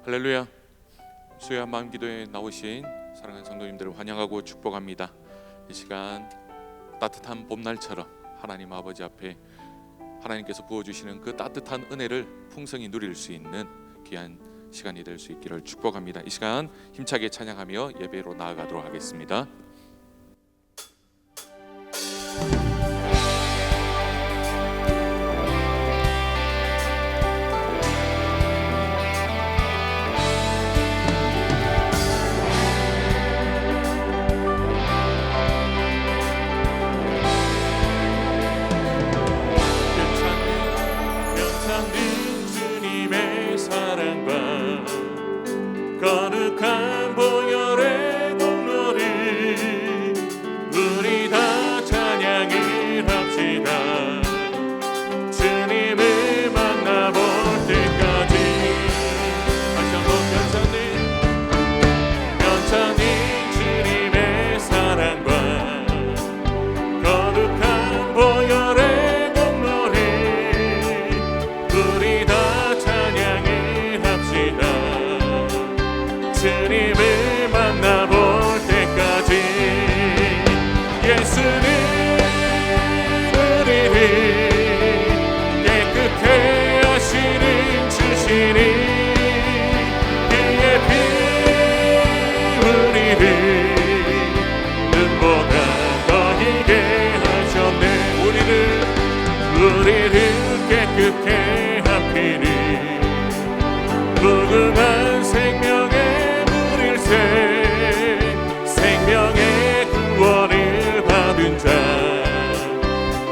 할렐루야. 수요 한마음 기도에 나오신 사랑하는 성도님들을 환영하고 축복합니다. 이 시간 따뜻한 봄날처럼 하나님 아버지 앞에 하나님께서 부어주시는 그 따뜻한 은혜를 풍성히 누릴 수 있는 귀한 시간이 될 수 있기를 축복합니다. 이 시간 힘차게 찬양하며 예배로 나아가도록 하겠습니다. 거룩한 보혈의 공로를 우리 다 찬양을 합시다. 주님을 만나볼 때까지. 다시 한번 변찬님 주님의 사랑과 거룩한 보혈의 공로를 우리 다 찬양을 합시다. 주님을 만나볼 때까지. 예수는 우리를 깨끗해 하시는 주시니 그의 피 우리를 눈보다 더 희게 하셨네. 우리를 깨끗해 하시니 무궁한 생명의 생명의 구원을 받은 자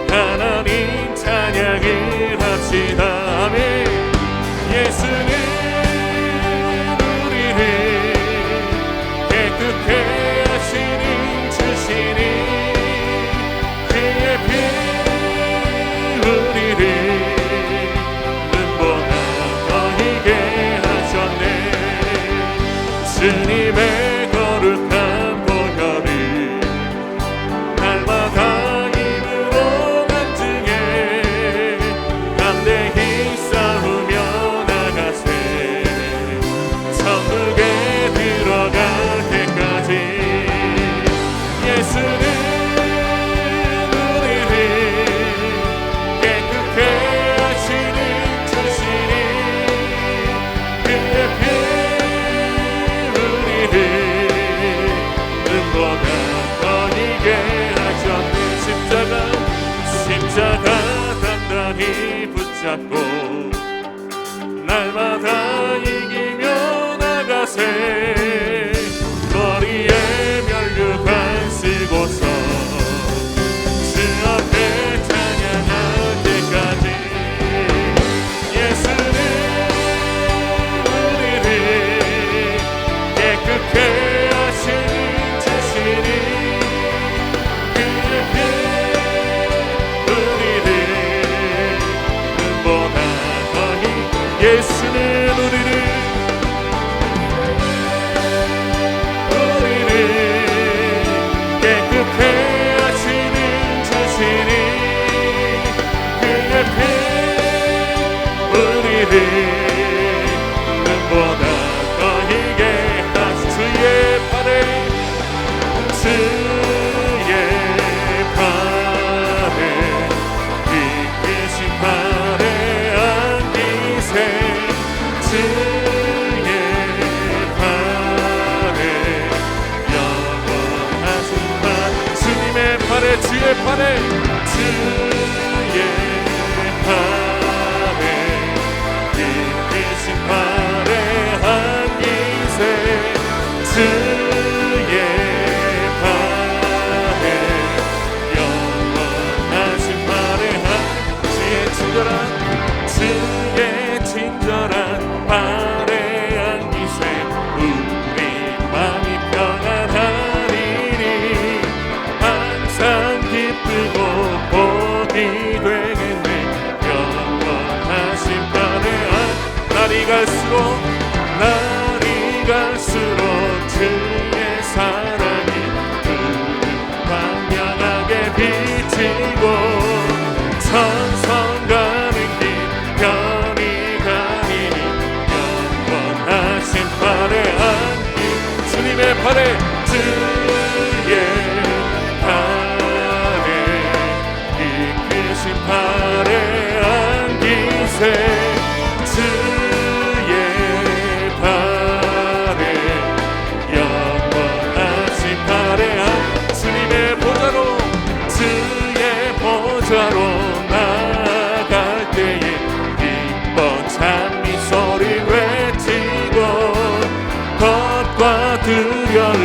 하나님 찬양을 합시다. 아멘. 예수는 우리를 깨끗해 하시는 주시니 그의 피 우리를 눈보다 더 희게 하셨네. 주님의 거룩한 보혈을 날마다 입으로 간증해 담대히 싸우며 나가세. 천국에 들어갈 때까지. 예수는 우리를 깨끗해 하시는 주시니 그의 피 눈보다 더 희게 하셨네. 십자가 단단히 붙잡고 날마다 이기며 나가세. 머리에 면류관 쓰고서 주 앞에 찬양할 때까지. 예수는 우리를 깨끗해 하시는 주시니 그의 피 우리를 눈보다 더 희게. 예수는 우리를 깨끗해 하시는 주시니 그의 피 우리를 눈보다 더 희게 하시. 주의 팔에 이끄신 팔에 안기세. 주의 팔에 영원하신 팔. 주님의 팔에 주의 팔에 이끄신 팔에 안기세. 주의 팔에 영원하신 팔에 주의 친절한 팔에 안기세. 우리 마음이 평안하리니 항상 기쁘고 복이 되겠네. 영원하신 팔에 날이 갈수록 주의 사랑이 광명하게 비치고 천성 가는 길 편히 가리니 영원하신 주의 발에 영원하신 발에 주님의 보좌로 나아갈 때에 기뻐 찬미 소리 외치고 겁과 두려움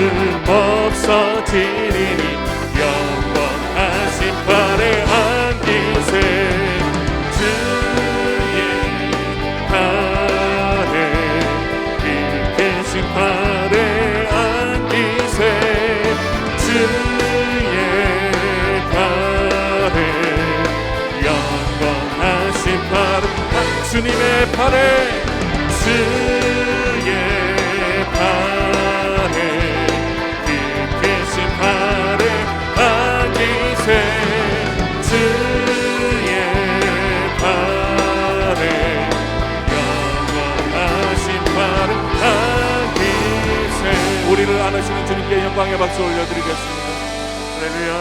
없어지리니 영원하신 발에 안기세 주의 발에 일으키신 발에 안기세 주의 발에 영원하신 발에 주님의 발에 주의 발에 일으키신 발에 안기세 주의 발에 영원하신 발에 안기세. 우리를 안으시는 주님께 영광의 박수 올려드리겠습니다. 할렐루야.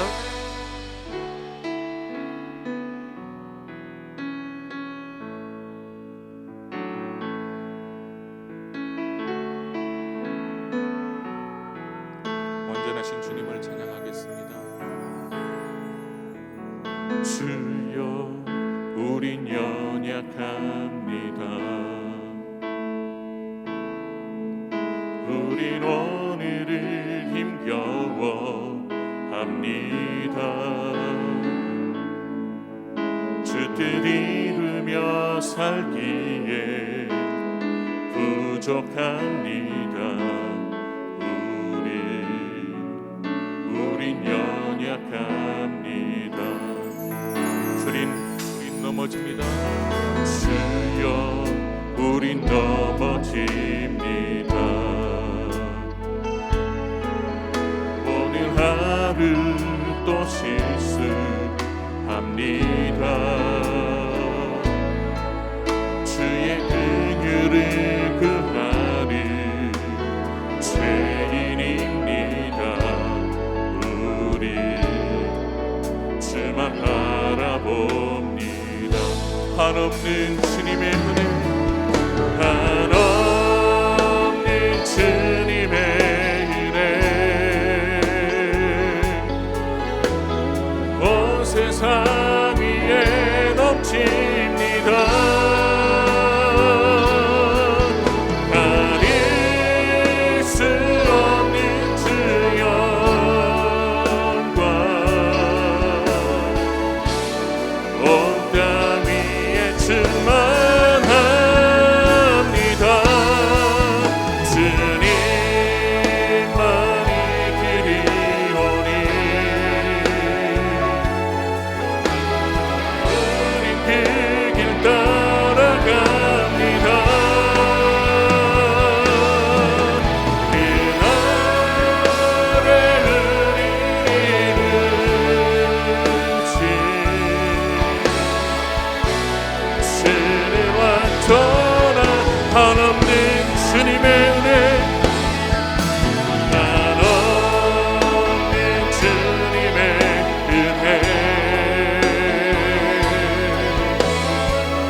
완전하신 주님을 찬양하겠습니다. 주여 우린 연약합니다. 우린 오늘을 힘겨워합니다. 주 뜻 이루며 살기에 부족합니다. 우린 연약합니다. 우린 넘어집니다. 주여 우린 넘어집니다. 오늘 하루 또 실수합니다. 주의 긍휼을 구하는 죄인입니다. 주만 바라봅니다. 한없는 주님의 은혜, 한없는 주님의 은혜, 온 세상 위에 넘칩니다. 가릴 수 없는 주 영광, 온 땅 위에 충만합니다. 주님만이 그리오니 우린 그 길 따라갑니다. 그날에 이르지 주는 완전한 한없는 주님의 은혜, 한없는 주님의 은혜,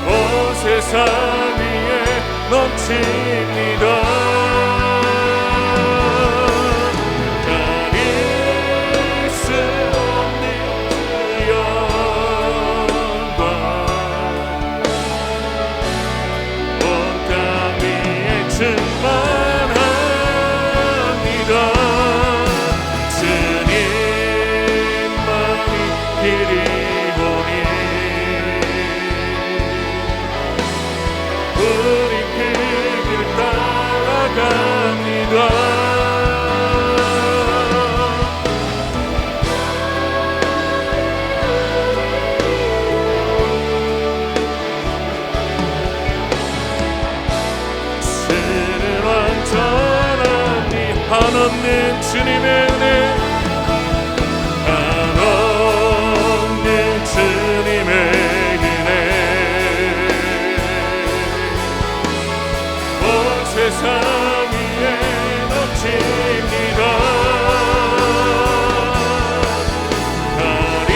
온 세상 위에 넘칩니다. 가릴 수 없는 주 영광, 온 땅 위에 충만합니다. 주님만이 길이오니 우리 그 길 따라갑니다. 주는 완전한 이 한없는 주님의 은혜, 한없는 주님의 은혜, 온 세상 위에 넘칩니다. 가릴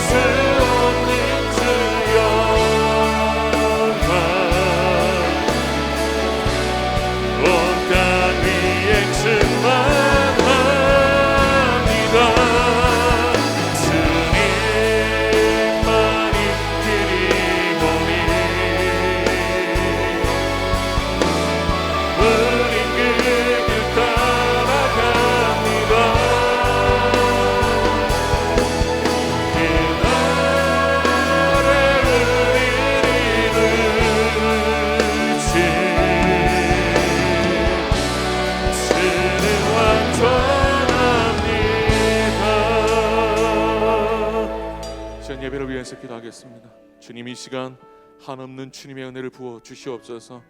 수 없는 주 영광, 인해서 기도하겠습니다. 주님, 이 시간 한없는 주님의 은혜를 부어 주시옵소서.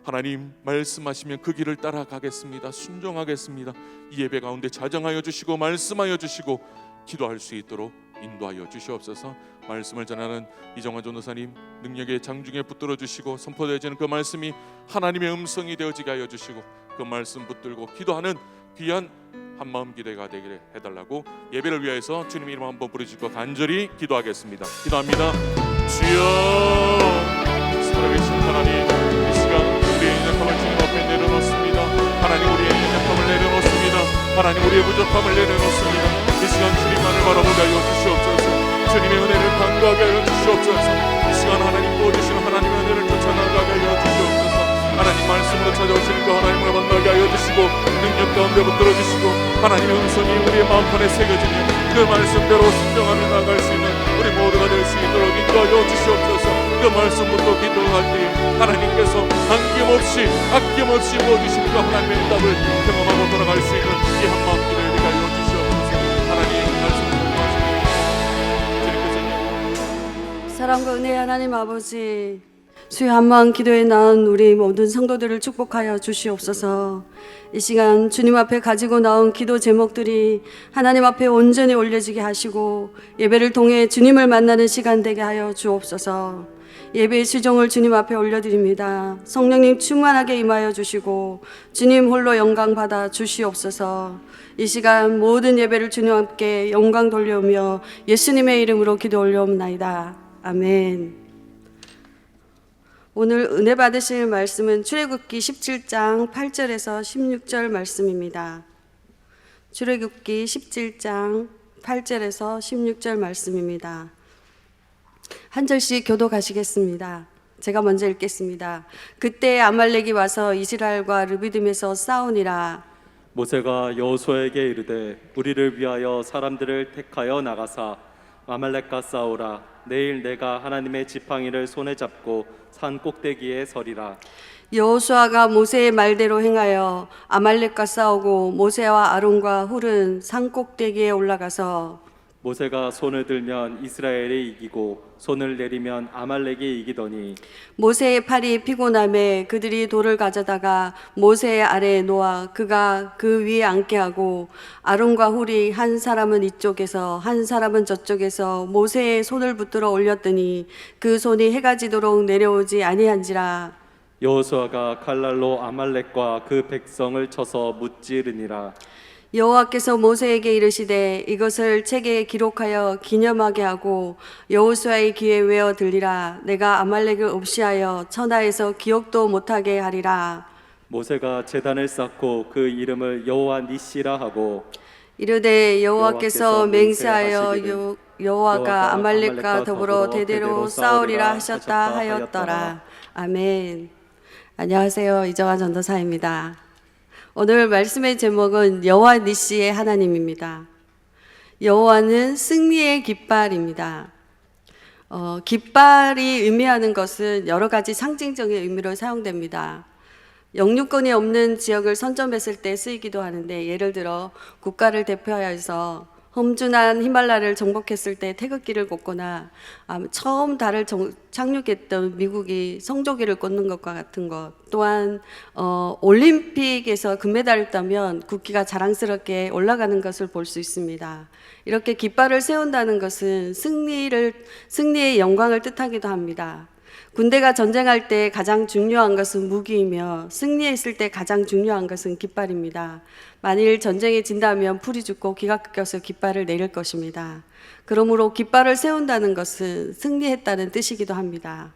하나님 말씀하시면 그 길을 따라가겠습니다. 순종하겠습니다. 이 예배 가운데 자정하여 주시고 말씀하여 주시고 기도할 수 있도록 인도하여 주시옵소서. 말씀을 전하는 이정환 전도사님 능력의 장중에 붙들어 주시고 선포되어지는 그 말씀이 하나님의 음성이 되어지게 하여 주시고 그 말씀 붙들고 기도하는 귀한 한마음 기도가 되기를 해달라고 예배를 위하여서 주님 이름 한번 부르짖고 간절히 기도하겠습니다. 기도합니다. 주여, 살아계신 하나님, 이 시간 우리의 연약함을 주님 앞에 내려놓습니다. 하나님, 우리의 연약함을 내려놓습니다. 하나님, 우리의 부족함을 내려놓습니다. 이 시간 주님만을 바라보게 하여 주시옵소서. 주님의 은혜를 간구하게 하여 주시옵소서. 이 시간 하나님 부어주시는 하나님의 은혜를 쫓아나가게 하여 주시옵소서. 하나님 말씀으로 찾아오시는 그 하나님을 만나게 하여 주시고 능력 가운데 붙들어 주시고 하나님의 음성이 우리의 마음판에 새겨지며 그 말씀대로 순종하며 나갈 수 있는 우리 모두가 될 수 있도록 인도하여 주시옵소서. 그 말씀부터 기도할 때에 하나님께서 아낌없이 부어주시는 그 하나님의 응답을 경험하고 돌아갈 수 있는 이 한마음 기도에 되게 하여 주시옵소서. 하나님 말씀 주님께서 사랑과 은혜의 하나님 아버지, 주의 한마음 기도에 나온 우리 모든 성도들을 축복하여 주시옵소서. 이 시간 주님 앞에 가지고 나온 기도 제목들이 하나님 앞에 온전히 올려지게 하시고 예배를 통해 주님을 만나는 시간 되게 하여 주옵소서. 예배의 시종을 주님 앞에 올려드립니다. 성령님 충만하게 임하여 주시고 주님 홀로 영광 받아 주시옵소서. 이 시간 모든 예배를 주님 앞에 영광 돌려오며 예수님의 이름으로 기도 올려옵나이다. 아멘. 오늘 은혜 받으실 말씀은 출애굽기 17장 8절에서 16절 말씀입니다. 출애굽기 17장 8절에서 16절 말씀입니다. 한 절씩 교독하시겠습니다. 제가 먼저 읽겠습니다. 그때 아말렉이 와서 이스라엘과 르비딤에서 싸우니라. 모세가 여호수아에게 이르되 우리를 위하여 사람들을 택하여 나가사 아말렉과 싸우라. 내일 내가 하나님의 지팡이를 손에 잡고 산 꼭대기에 서리라. 여호수아가 모세의 말대로 행하여 아말렉과 싸우고 모세와 아론과 훌은 산 꼭대기에 올라가서 모세가 손을 들면 이스라엘이 이기고 손을 내리면 아말렉이 이기더니 모세의 팔이 피곤함에 그들이 돌을 가져다가 모세의 아래에 놓아 그가 그 위에 앉게 하고 아론과 훌이 한 사람은 이쪽에서 한 사람은 저쪽에서 모세의 손을 붙들어 올렸더니 그 손이 해가 지도록 내려오지 아니한지라. 여호수아가 칼날로 아말렉과 그 백성을 쳐서 무찌르니라. 여호와께서 모세에게 이르시되 이것을 책에 기록하여 기념하게 하고 여호수아의 귀에 외어 들리라. 내가 아말렉을 없이하여 천하에서 기억도 못하게 하리라. 모세가 제단을 쌓고 그 이름을 여호와 니시라 하고 이르되 여호와께서 맹세하여 맹세하시기를 여호와가 아말렉과 더불어 대대로 싸우리라 하셨다 하였더라. 아멘. 안녕하세요, 이정환 전도사입니다. 오늘 말씀의 제목은 여호와 니시의 하나님입니다. 여호와는 승리의 깃발입니다. 깃발이 의미하는 것은 여러 가지 상징적인 의미로 사용됩니다. 영유권이 없는 지역을 선점했을 때 쓰이기도 하는데, 예를 들어 국가를 대표하여서 험준한 히말라야를 정복했을 때 태극기를 꽂거나 처음 달을 착륙했던 미국이 성조기를 꽂는 것과 같은 것, 또한 올림픽에서 금메달을 따면 국기가 자랑스럽게 올라가는 것을 볼 수 있습니다. 이렇게 깃발을 세운다는 것은 승리의 영광을 뜻하기도 합니다. 군대가 전쟁할 때 가장 중요한 것은 무기이며 승리했을 때 가장 중요한 것은 깃발입니다. 만일 전쟁에 진다면 풀이 죽고 기가 꺾여서 깃발을 내릴 것입니다. 그러므로 깃발을 세운다는 것은 승리했다는 뜻이기도 합니다.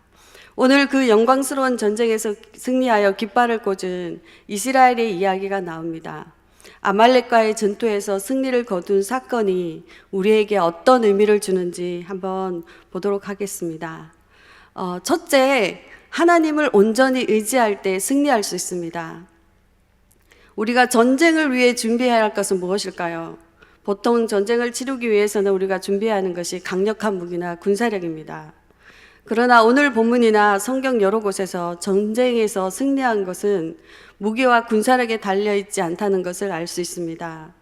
오늘 그 영광스러운 전쟁에서 승리하여 깃발을 꽂은 이스라엘의 이야기가 나옵니다. 아말렉과의 전투에서 승리를 거둔 사건이 우리에게 어떤 의미를 주는지 한번 보도록 하겠습니다. 첫째, 하나님을 온전히 의지할 때 승리할 수 있습니다. 우리가 전쟁을 위해 준비해야 할 것은 무엇일까요? 보통 전쟁을 치르기 위해서는 우리가 준비해야 하는 것이 강력한 무기나 군사력입니다. 그러나 오늘 본문이나 성경 여러 곳에서 전쟁에서 승리한 것은 무기와 군사력에 달려있지 않다는 것을 알 수 있습니다.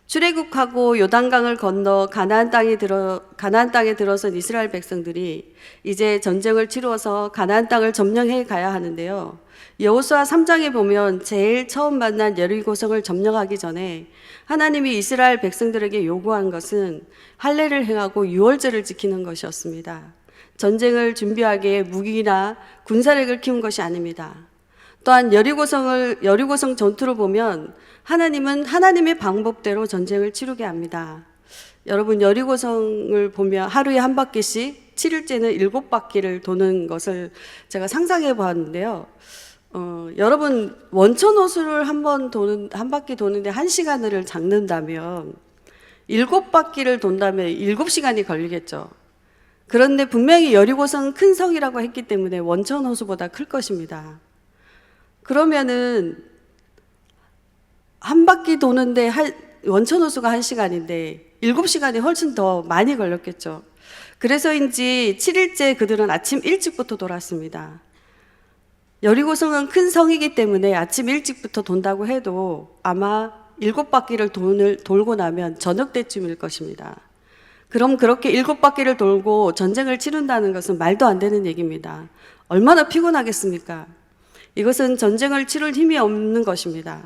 출애굽하고 요단강을 건너 가나안 땅에 들어선 이스라엘 백성들이 이제 전쟁을 치루어서 가나안 땅을 점령해 가야 하는데요. 여호수아 3장에 보면 제일 처음 만난 여리고성을 점령하기 전에 하나님이 이스라엘 백성들에게 요구한 것은 할례를 행하고 유월절을 지키는 것이었습니다. 전쟁을 준비하기에 무기나 군사력을 키운 것이 아닙니다. 또한 여리고성 전투를 보면 하나님은 하나님의 방법대로 전쟁을 치르게 합니다. 여러분, 여리고성을 보면 하루에 한 바퀴씩 7일째는 7바퀴를 도는 것을 제가 상상해 보았는데요. 여러분, 원천호수를 한 바퀴 도는데 1시간을 잡는다면 7바퀴를 돈다면 7시간이 걸리겠죠. 그런데 분명히 여리고성은 큰 성이라고 했기 때문에 원천호수보다 클 것입니다. 그러면은 한 바퀴 도는데 원천호수가 1시간인데 7시간이 훨씬 더 많이 걸렸겠죠. 그래서인지 7일째 그들은 아침 일찍부터 돌았습니다. 여리고성은 큰 성이기 때문에 아침 일찍부터 돈다고 해도 아마 7바퀴를 돌고 나면 저녁 때쯤일 것입니다. 그럼 그렇게 7바퀴를 돌고 전쟁을 치른다는 것은 말도 안 되는 얘기입니다. 얼마나 피곤하겠습니까? 이것은 전쟁을 치를 힘이 없는 것입니다.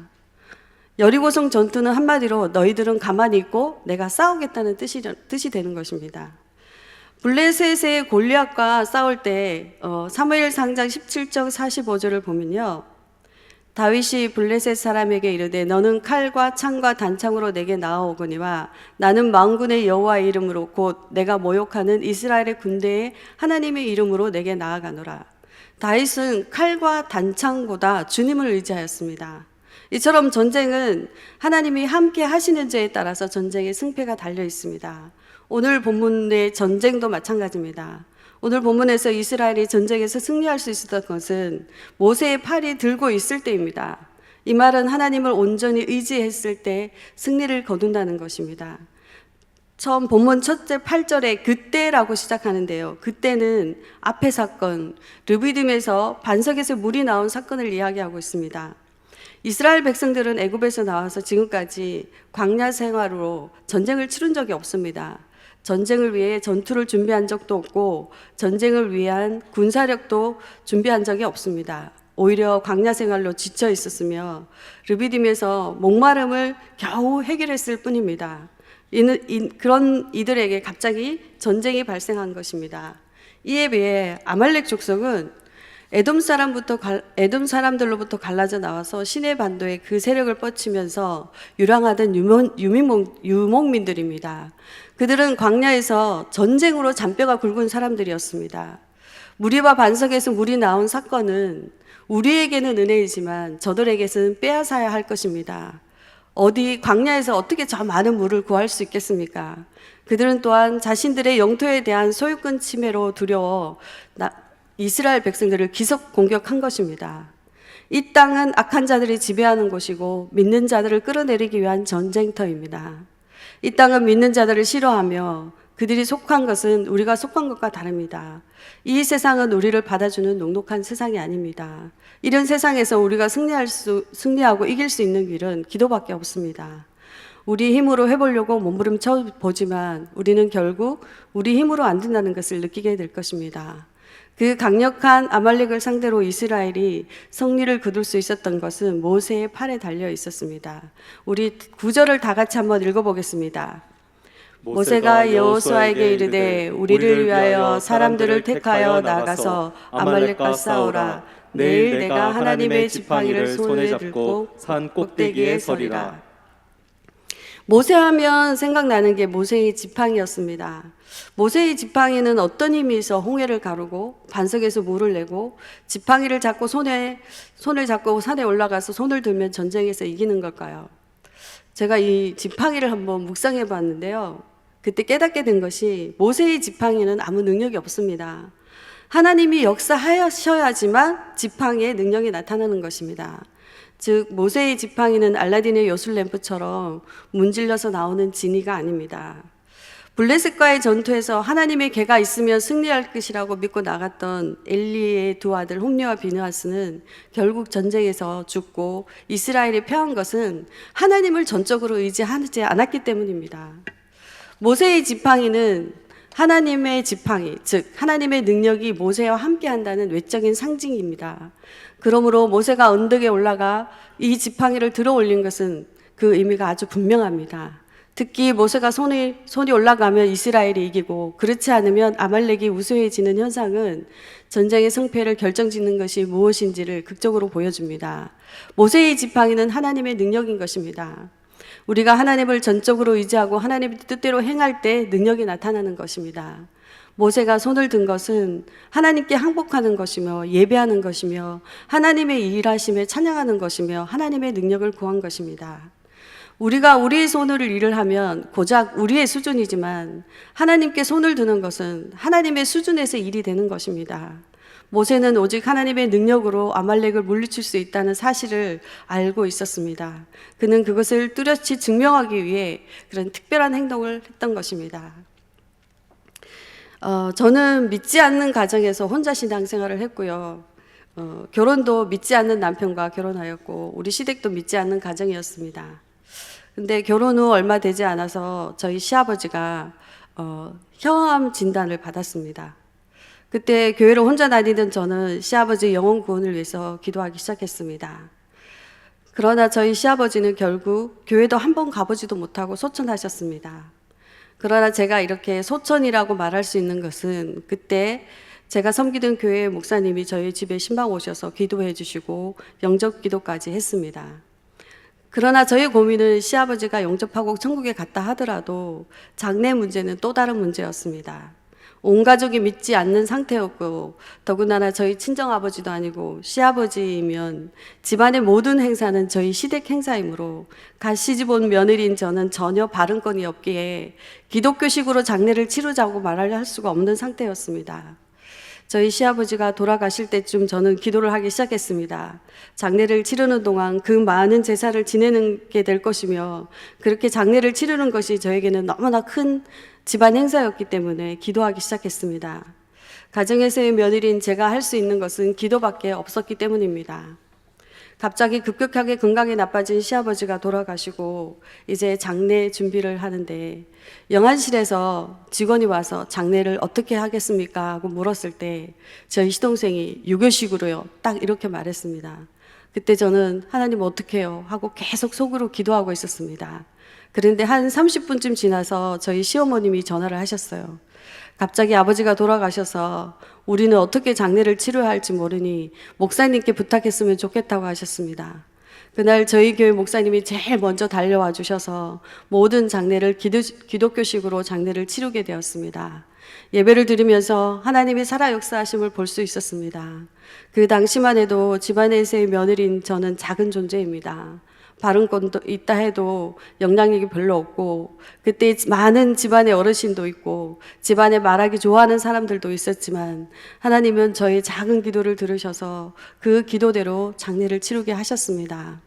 여리고성 전투는 한마디로 너희들은 가만히 있고 내가 싸우겠다는 뜻이 되는 것입니다. 블레셋의 골리앗과 싸울 때 사무엘 상장 17장 45절을 보면요. 다윗이 블레셋 사람에게 이르되 너는 칼과 창과 단창으로 내게 나아오거니와 나는 만군의 여호와의 이름으로 곧 내가 모욕하는 이스라엘의 군대의 하나님의 이름으로 내게 나아가노라. 다윗은 칼과 단창보다 주님을 의지하였습니다. 이처럼 전쟁은 하나님이 함께 하시는 자에 따라서 전쟁의 승패가 달려 있습니다. 오늘 본문의 전쟁도 마찬가지입니다. 오늘 본문에서 이스라엘이 전쟁에서 승리할 수 있었던 것은 모세의 팔이 들고 있을 때입니다. 이 말은 하나님을 온전히 의지했을 때 승리를 거둔다는 것입니다. 처음 본문 첫째 8절에 그때라고 시작하는데요. 그때는 앞의 사건, 르비딤에서 반석에서 물이 나온 사건을 이야기하고 있습니다. 이스라엘 백성들은 애굽에서 나와서 지금까지 광야 생활로 전쟁을 치른 적이 없습니다. 전쟁을 위해 전투를 준비한 적도 없고 전쟁을 위한 군사력도 준비한 적이 없습니다. 오히려 광야 생활로 지쳐 있었으며 르비딤에서 목마름을 겨우 해결했을 뿐입니다. 그런 이들에게 갑자기 전쟁이 발생한 것입니다. 이에 비해 아말렉 족속은 에돔 사람들로부터 갈라져 나와서 시내 반도에 그 세력을 뻗치면서 유랑하던 유목민들입니다. 그들은 광야에서 전쟁으로 잔뼈가 굵은 사람들이었습니다. 무리와 반석에서 물이 나온 사건은 우리에게는 은혜이지만 저들에게는 빼앗아야 할 것입니다. 어디 광야에서 어떻게 저 많은 물을 구할 수 있겠습니까? 그들은 또한 자신들의 영토에 대한 소유권 침해로 두려워 이스라엘 백성들을 기습 공격한 것입니다. 이 땅은 악한 자들이 지배하는 곳이고 믿는 자들을 끌어내리기 위한 전쟁터입니다. 이 땅은 믿는 자들을 싫어하며 그들이 속한 것은 우리가 속한 것과 다릅니다. 이 세상은 우리를 받아주는 녹록한 세상이 아닙니다. 이런 세상에서 우리가 승리하고 이길 수 있는 길은 기도밖에 없습니다. 우리 힘으로 해보려고 몸부림쳐 보지만 우리는 결국 우리 힘으로 안 된다는 것을 느끼게 될 것입니다. 그 강력한 아말렉을 상대로 이스라엘이 승리를 거둘 수 있었던 것은 모세의 팔에 달려 있었습니다. 우리 9절을 다 같이 한번 읽어보겠습니다. 모세가 여호수아에게 이르되 우리를 위하여 사람들을 택하여 나가서 아말렉과 싸우라. 내일 내가 하나님의 지팡이를 손에 잡고 산 꼭대기에 서리라. 모세하면 생각나는 게 모세의 지팡이였습니다. 모세의 지팡이는 어떤 힘이 있어 홍해를 가르고 반석에서 물을 내고 지팡이를 잡고 손을 잡고 산에 올라가서 손을 들면 전쟁에서 이기는 걸까요? 제가 이 지팡이를 한번 묵상해 봤는데요. 그때 깨닫게 된 것이 모세의 지팡이는 아무 능력이 없습니다. 하나님이 역사하셔야지만 지팡이의 능력이 나타나는 것입니다. 즉 모세의 지팡이는 알라딘의 요술램프처럼 문질러서 나오는 지니가 아닙니다. 블레셋과의 전투에서 하나님의 계가 있으면 승리할 것이라고 믿고 나갔던 엘리의 두 아들 홈리와 비느하스는 결국 전쟁에서 죽고 이스라엘이 패한 것은 하나님을 전적으로 의지하지 않았기 때문입니다. 모세의 지팡이는 하나님의 지팡이, 즉 하나님의 능력이 모세와 함께한다는 외적인 상징입니다. 그러므로 모세가 언덕에 올라가 이 지팡이를 들어 올린 것은 그 의미가 아주 분명합니다. 특히 모세가 손이 올라가면 이스라엘이 이기고 그렇지 않으면 아말렉이 우세해지는 현상은 전쟁의 승패를 결정짓는 것이 무엇인지를 극적으로 보여줍니다. 모세의 지팡이는 하나님의 능력인 것입니다. 우리가 하나님을 전적으로 의지하고 하나님의 뜻대로 행할 때 능력이 나타나는 것입니다. 모세가 손을 든 것은 하나님께 항복하는 것이며 예배하는 것이며 하나님의 일하심에 찬양하는 것이며 하나님의 능력을 구한 것입니다. 우리가 우리의 손으로 일을 하면 고작 우리의 수준이지만 하나님께 손을 드는 것은 하나님의 수준에서 일이 되는 것입니다. 모세는 오직 하나님의 능력으로 아말렉을 물리칠 수 있다는 사실을 알고 있었습니다. 그는 그것을 뚜렷이 증명하기 위해 그런 특별한 행동을 했던 것입니다. 저는 믿지 않는 가정에서 혼자 신앙생활을 했고요. 결혼도 믿지 않는 남편과 결혼하였고 우리 시댁도 믿지 않는 가정이었습니다. 근데 결혼 후 얼마 되지 않아서 저희 시아버지가 혈암 진단을 받았습니다. 그때 교회를 혼자 다니던 저는 시아버지 영혼 구원을 위해서 기도하기 시작했습니다. 그러나 저희 시아버지는 결국 교회도 한 번 가보지도 못하고 소천하셨습니다. 그러나 제가 이렇게 소천이라고 말할 수 있는 것은 그때 제가 섬기던 교회 목사님이 저희 집에 신방 오셔서 기도해 주시고 영접 기도까지 했습니다. 그러나 저희 고민은 시아버지가 영접하고 천국에 갔다 하더라도 장래 문제는 또 다른 문제였습니다. 온 가족이 믿지 않는 상태였고 더군다나 저희 친정아버지도 아니고 시아버지이면 집안의 모든 행사는 저희 시댁 행사이므로 갓 시집 온 며느리인 저는 전혀 발언권이 없기에 기독교식으로 장례를 치르자고 말을 할 수가 없는 상태였습니다. 저희 시아버지가 돌아가실 때쯤 저는 기도를 하기 시작했습니다. 장례를 치르는 동안 그 많은 제사를 지내는 게 될 것이며 그렇게 장례를 치르는 것이 저에게는 너무나 큰 집안 행사였기 때문에 기도하기 시작했습니다. 가정에서의 며느리인 제가 할 수 있는 것은 기도밖에 없었기 때문입니다. 갑자기 급격하게 건강이 나빠진 시아버지가 돌아가시고 이제 장례 준비를 하는데 영안실에서 직원이 와서 장례를 어떻게 하겠습니까? 하고 물었을 때 저희 시동생이 유교식으로요. 딱 이렇게 말했습니다. 그때 저는 하나님 어떻게 해요? 하고 계속 속으로 기도하고 있었습니다. 그런데 한 30분쯤 지나서 저희 시어머님이 전화를 하셨어요. 갑자기 아버지가 돌아가셔서 우리는 어떻게 장례를 치러야 할지 모르니 목사님께 부탁했으면 좋겠다고 하셨습니다. 그날 저희 교회 목사님이 제일 먼저 달려와 주셔서 모든 장례를 기독교식으로 장례를 치르게 되었습니다. 예배를 드리면서 하나님의 살아 역사하심을 볼 수 있었습니다. 그 당시만 해도 집안에서의 며느리인 저는 작은 존재입니다. 발언권도 있다 해도 영향력이 별로 없고 그때 많은 집안의 어르신도 있고 집안에 말하기 좋아하는 사람들도 있었지만 하나님은 저의 작은 기도를 들으셔서 그 기도대로 장례를 치르게 하셨습니다.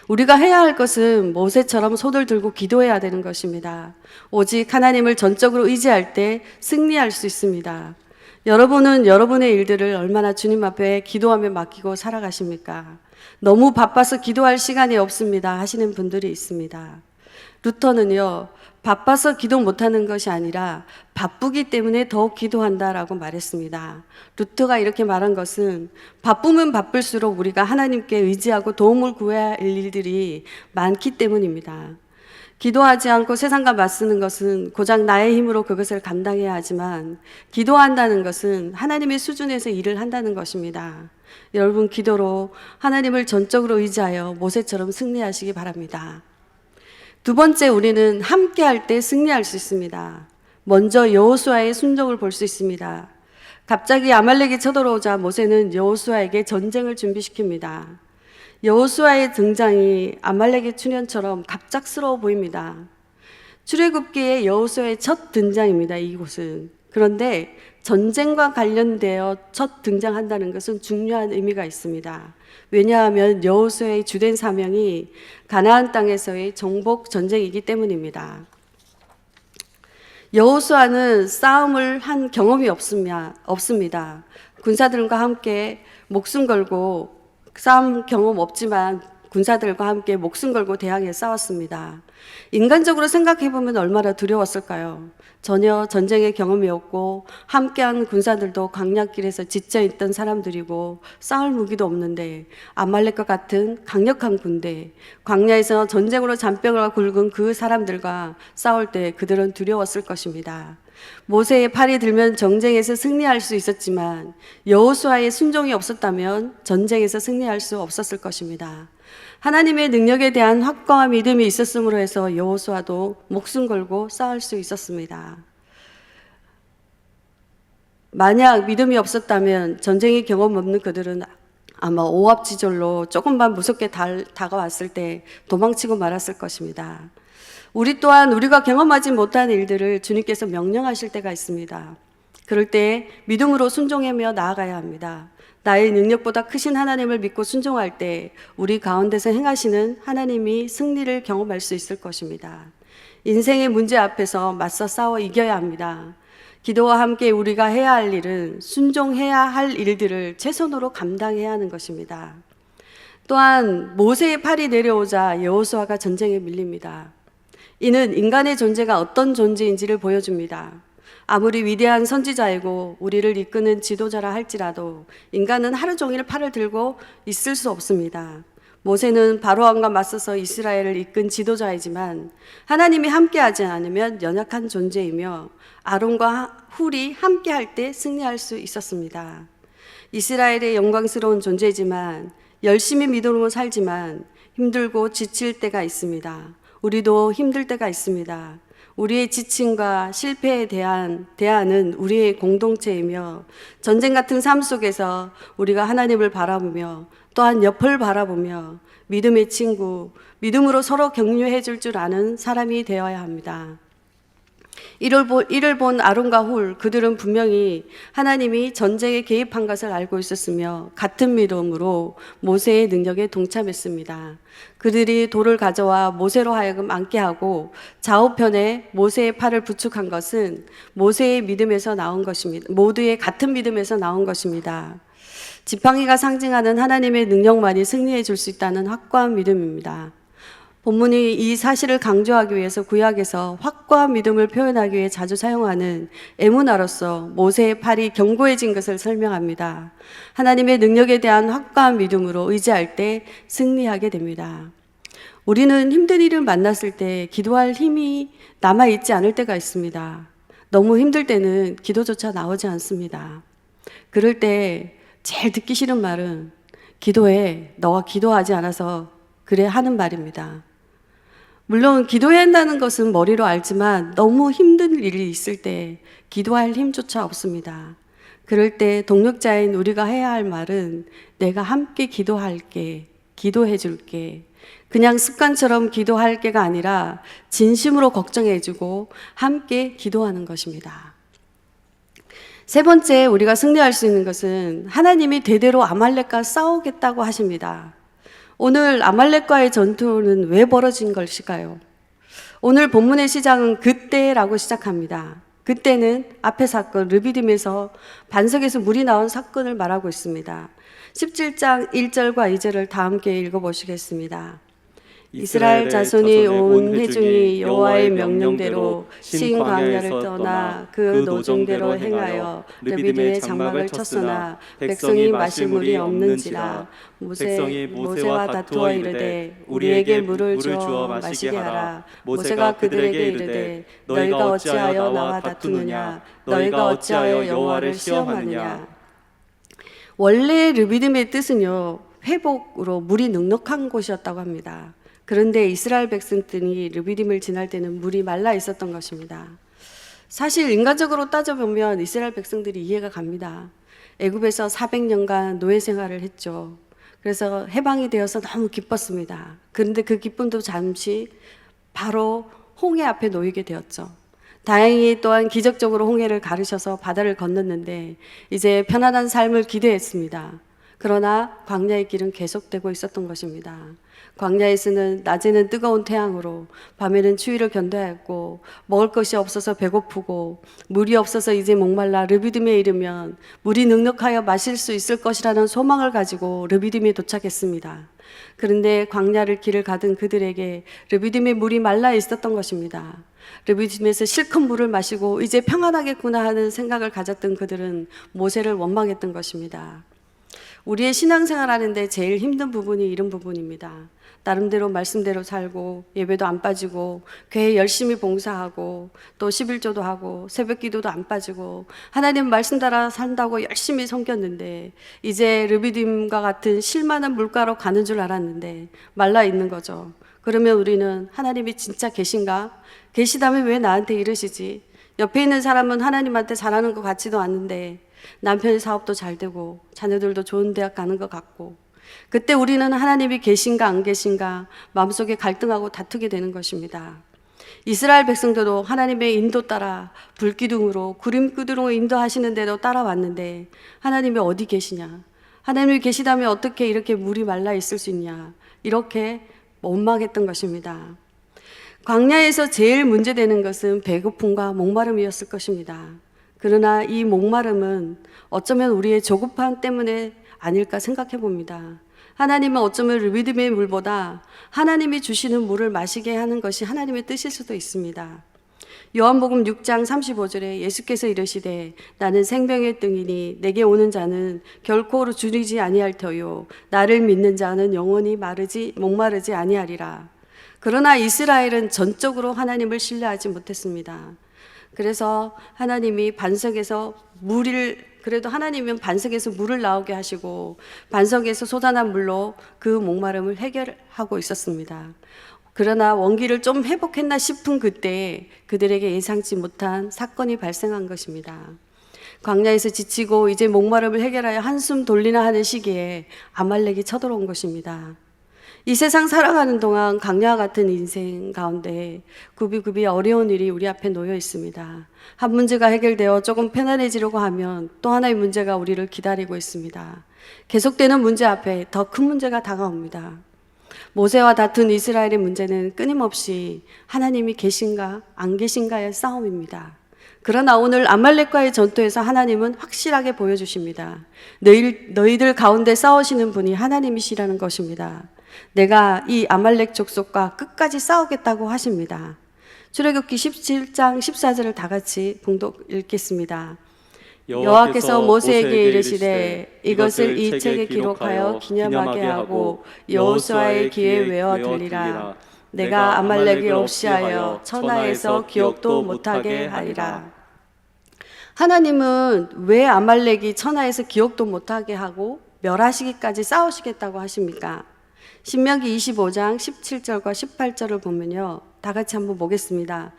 우리가 해야 할 것은 모세처럼 손을 들고 기도해야 되는 것입니다. 오직 하나님을 전적으로 의지할 때 승리할 수 있습니다. 여러분은 여러분의 일들을 얼마나 주님 앞에 기도하며 맡기고 살아가십니까? 너무 바빠서 기도할 시간이 없습니다 하시는 분들이 있습니다. 루터는요, 바빠서 기도 못하는 것이 아니라 바쁘기 때문에 더 기도한다라고 말했습니다. 루터가 이렇게 말한 것은 바쁘면 바쁠수록 우리가 하나님께 의지하고 도움을 구해야 할 일들이 많기 때문입니다. 기도하지 않고 세상과 맞서는 것은 고작 나의 힘으로 그것을 감당해야 하지만 기도한다는 것은 하나님의 수준에서 일을 한다는 것입니다. 여러분 기도로 하나님을 전적으로 의지하여 모세처럼 승리하시기 바랍니다. 두 번째, 우리는 함께 할 때 승리할 수 있습니다. 먼저 여호수아의 순종을 볼 수 있습니다. 갑자기 아말렉이 쳐들어오자 모세는 여호수아에게 전쟁을 준비시킵니다. 여호수아의 등장이 아말렉의 출현처럼 갑작스러워 보입니다. 출애굽기의 여호수아의 첫 등장입니다. 이곳은. 그런데 전쟁과 관련되어 첫 등장한다는 것은 중요한 의미가 있습니다. 왜냐하면 여호수아의 주된 사명이 가나안 땅에서의 정복 전쟁이기 때문입니다. 여호수아는 싸움을 한 경험이 없습니다. 군사들과 함께 목숨 걸고 싸움 경험 없지만 군사들과 함께 목숨 걸고 대항해 싸웠습니다. 인간적으로 생각해 보면 얼마나 두려웠을까요? 전혀 전쟁의 경험이 없고 함께한 군사들도 광야길에서 지쳐 있던 사람들이고 싸울 무기도 없는데 아말렉과 같은 강력한 군대, 광야에서 전쟁으로 잔병을 굵은 그 사람들과 싸울 때 그들은 두려웠을 것입니다. 모세의 팔이 들면 전쟁에서 승리할 수 있었지만 여호수아의 순종이 없었다면 전쟁에서 승리할 수 없었을 것입니다. 하나님의 능력에 대한 확고한 믿음이 있었으므로 해서 여호수아도 목숨 걸고 싸울 수 있었습니다. 만약 믿음이 없었다면 전쟁의 경험 없는 그들은 아마 오합지졸로 조금만 무섭게 다가왔을 때 도망치고 말았을 것입니다. 우리 또한 우리가 경험하지 못한 일들을 주님께서 명령하실 때가 있습니다. 그럴 때 믿음으로 순종하며 나아가야 합니다. 나의 능력보다 크신 하나님을 믿고 순종할 때 우리 가운데서 행하시는 하나님이 승리를 경험할 수 있을 것입니다. 인생의 문제 앞에서 맞서 싸워 이겨야 합니다. 기도와 함께 우리가 해야 할 일은 순종해야 할 일들을 최선으로 감당해야 하는 것입니다. 또한 모세의 팔이 내려오자 여호수아가 전쟁에 밀립니다. 이는 인간의 존재가 어떤 존재인지를 보여줍니다. 아무리 위대한 선지자이고 우리를 이끄는 지도자라 할지라도 인간은 하루 종일 팔을 들고 있을 수 없습니다. 모세는 바로왕과 맞서서 이스라엘을 이끈 지도자이지만 하나님이 함께하지 않으면 연약한 존재이며 아론과 훌이 함께할 때 승리할 수 있었습니다. 이스라엘의 영광스러운 존재지만 열심히 믿음으로 살지만 힘들고 지칠 때가 있습니다. 우리도 힘들 때가 있습니다. 우리의 지침과 실패에 대한 대안은 우리의 공동체이며 전쟁 같은 삶 속에서 우리가 하나님을 바라보며 또한 옆을 바라보며 믿음의 친구, 믿음으로 서로 격려해 줄 줄 아는 사람이 되어야 합니다. 이를 본 아론과 훌, 그들은 분명히 하나님이 전쟁에 개입한 것을 알고 있었으며 같은 믿음으로 모세의 능력에 동참했습니다. 그들이 돌을 가져와 모세로 하여금 앉게 하고 좌우편에 모세의 팔을 부축한 것은 모세의 믿음에서 나온 것입니다. 모두의 같은 믿음에서 나온 것입니다. 지팡이가 상징하는 하나님의 능력만이 승리해 줄 수 있다는 확고한 믿음입니다. 본문이 이 사실을 강조하기 위해서 구약에서 확고한 믿음을 표현하기 위해 자주 사용하는 에무나로서 모세의 팔이 견고해진 것을 설명합니다. 하나님의 능력에 대한 확고한 믿음으로 의지할 때 승리하게 됩니다. 우리는 힘든 일을 만났을 때 기도할 힘이 남아있지 않을 때가 있습니다. 너무 힘들 때는 기도조차 나오지 않습니다. 그럴 때 제일 듣기 싫은 말은 기도해, 너가 기도하지 않아서 그래 하는 말입니다. 물론 기도해야 한다는 것은 머리로 알지만 너무 힘든 일이 있을 때 기도할 힘조차 없습니다. 그럴 때 동력자인 우리가 해야 할 말은 내가 함께 기도할게, 기도해 줄게. 그냥 습관처럼 기도할 게가 아니라 진심으로 걱정해 주고 함께 기도하는 것입니다. 세 번째, 우리가 승리할 수 있는 것은 하나님이 대대로 아말렉과 싸우겠다고 하십니다. 오늘 아말렉과의 전투는 왜 벌어진 것일까요? 오늘 본문의 시작은 그때라고 시작합니다. 그때는 앞의 사건 르비딤에서 반석에서 물이 나온 사건을 말하고 있습니다. 17장 1절과 2절을 다 함께 읽어보시겠습니다. 이스라엘 자손이 온 회중이 여호와의 명령대로 신 광야를 떠나 그 노종대로 행하여 르비딤에 장막을 쳤으나 백성이 마실 물이 없는지라 모세가 모세와 다투어 이르되 우리에게 물을 주어 마시게 하라. 모세가 그들에게 이르되 너희가 어찌하여 나와 다투느냐 너희가 어찌하여 여호와를 시험하느냐. 원래 르비딤의 뜻은요 회복으로 물이 넉넉한 곳이었다고 합니다. 그런데 이스라엘 백성들이 르비딤을 지날 때는 물이 말라 있었던 것입니다. 사실 인간적으로 따져보면 이스라엘 백성들이 이해가 갑니다. 애굽에서 400년간 노예 생활을 했죠. 그래서 해방이 되어서 너무 기뻤습니다. 그런데 그 기쁨도 잠시 바로 홍해 앞에 놓이게 되었죠. 다행히 또한 기적적으로 홍해를 가르셔서 바다를 건넜는데 이제 편안한 삶을 기대했습니다. 그러나 광야의 길은 계속되고 있었던 것입니다. 광야에서는 낮에는 뜨거운 태양으로, 밤에는 추위를 견뎌야 했고, 먹을 것이 없어서 배고프고, 물이 없어서 이제 목말라 르비딤에 이르면 물이 넉넉하여 마실 수 있을 것이라는 소망을 가지고 르비딤에 도착했습니다. 그런데 광야를 길을 가던 그들에게 르비딤에 물이 말라 있었던 것입니다. 르비딤에서 실컷 물을 마시고 이제 평안하겠구나 하는 생각을 가졌던 그들은 모세를 원망했던 것입니다. 우리의 신앙생활 하는데 제일 힘든 부분이 이런 부분입니다. 나름대로 말씀대로 살고 예배도 안 빠지고 교회 열심히 봉사하고 또 11조도 하고 새벽 기도도 안 빠지고 하나님 말씀 따라 산다고 열심히 섬겼는데 이제 르비딤과 같은 실 많은 물가로 가는 줄 알았는데 말라 있는 거죠. 그러면 우리는 하나님이 진짜 계신가? 계시다면 왜 나한테 이러시지? 옆에 있는 사람은 하나님한테 잘하는 것 같지도 않는데 남편의 사업도 잘 되고 자녀들도 좋은 대학 가는 것 같고 그때 우리는 하나님이 계신가 안 계신가 마음속에 갈등하고 다투게 되는 것입니다. 이스라엘 백성들도 하나님의 인도 따라 불기둥으로 구름기둥으로 인도하시는데도 따라왔는데 하나님이 어디 계시냐? 하나님이 계시다면 어떻게 이렇게 물이 말라 있을 수 있냐? 이렇게 원망했던 것입니다. 광야에서 제일 문제되는 것은 배고픔과 목마름이었을 것입니다. 그러나 이 목마름은 어쩌면 우리의 조급함 때문에 아닐까 생각해 봅니다. 하나님은 어쩌면 르비딤의 물보다 하나님이 주시는 물을 마시게 하는 것이 하나님의 뜻일 수도 있습니다. 요한복음 6장 35절에 예수께서 이르시되 나는 생명의 등이니 내게 오는 자는 결코 줄이지 아니할 터요 나를 믿는 자는 영원히 목마르지 아니하리라. 그러나 이스라엘은 전적으로 하나님을 신뢰하지 못했습니다. 그래서 하나님이 그래도 하나님은 반석에서 물을 나오게 하시고 반석에서 솟아난 물로 그 목마름을 해결하고 있었습니다. 그러나 원기를 좀 회복했나 싶은 그때 그들에게 예상치 못한 사건이 발생한 것입니다. 광야에서 지치고 이제 목마름을 해결하여 한숨 돌리나 하는 시기에 아말렉이 쳐들어온 것입니다. 이 세상 살아가는 동안 광야와 같은 인생 가운데 굽이굽이 어려운 일이 우리 앞에 놓여 있습니다. 한 문제가 해결되어 조금 편안해지려고 하면 또 하나의 문제가 우리를 기다리고 있습니다. 계속되는 문제 앞에 더 큰 문제가 다가옵니다. 모세와 다툰 이스라엘의 문제는 끊임없이 하나님이 계신가 안 계신가의 싸움입니다. 그러나 오늘 아말렉과의 전투에서 하나님은 확실하게 보여주십니다. 너희들 가운데 싸우시는 분이 하나님이시라는 것입니다. 내가 이 아말렉 족속과 끝까지 싸우겠다고 하십니다. 출애굽기 17장 14절을 다 같이 봉독 읽겠습니다. 여호와께서 모세에게 이르시되 이것을 이 책에 기록하여 기념하게 하고 여호수아의 귀에 외워 들리라. 내가 아말렉이 없이 하여 천하에서 기억도 못하게 하리라. 하나님은 왜 아말렉이 천하에서 기억도 못하게 하고 멸하시기까지 싸우시겠다고 하십니까? 신명기 25장 17절과 18절을 보면요, 다 같이 한번 보겠습니다.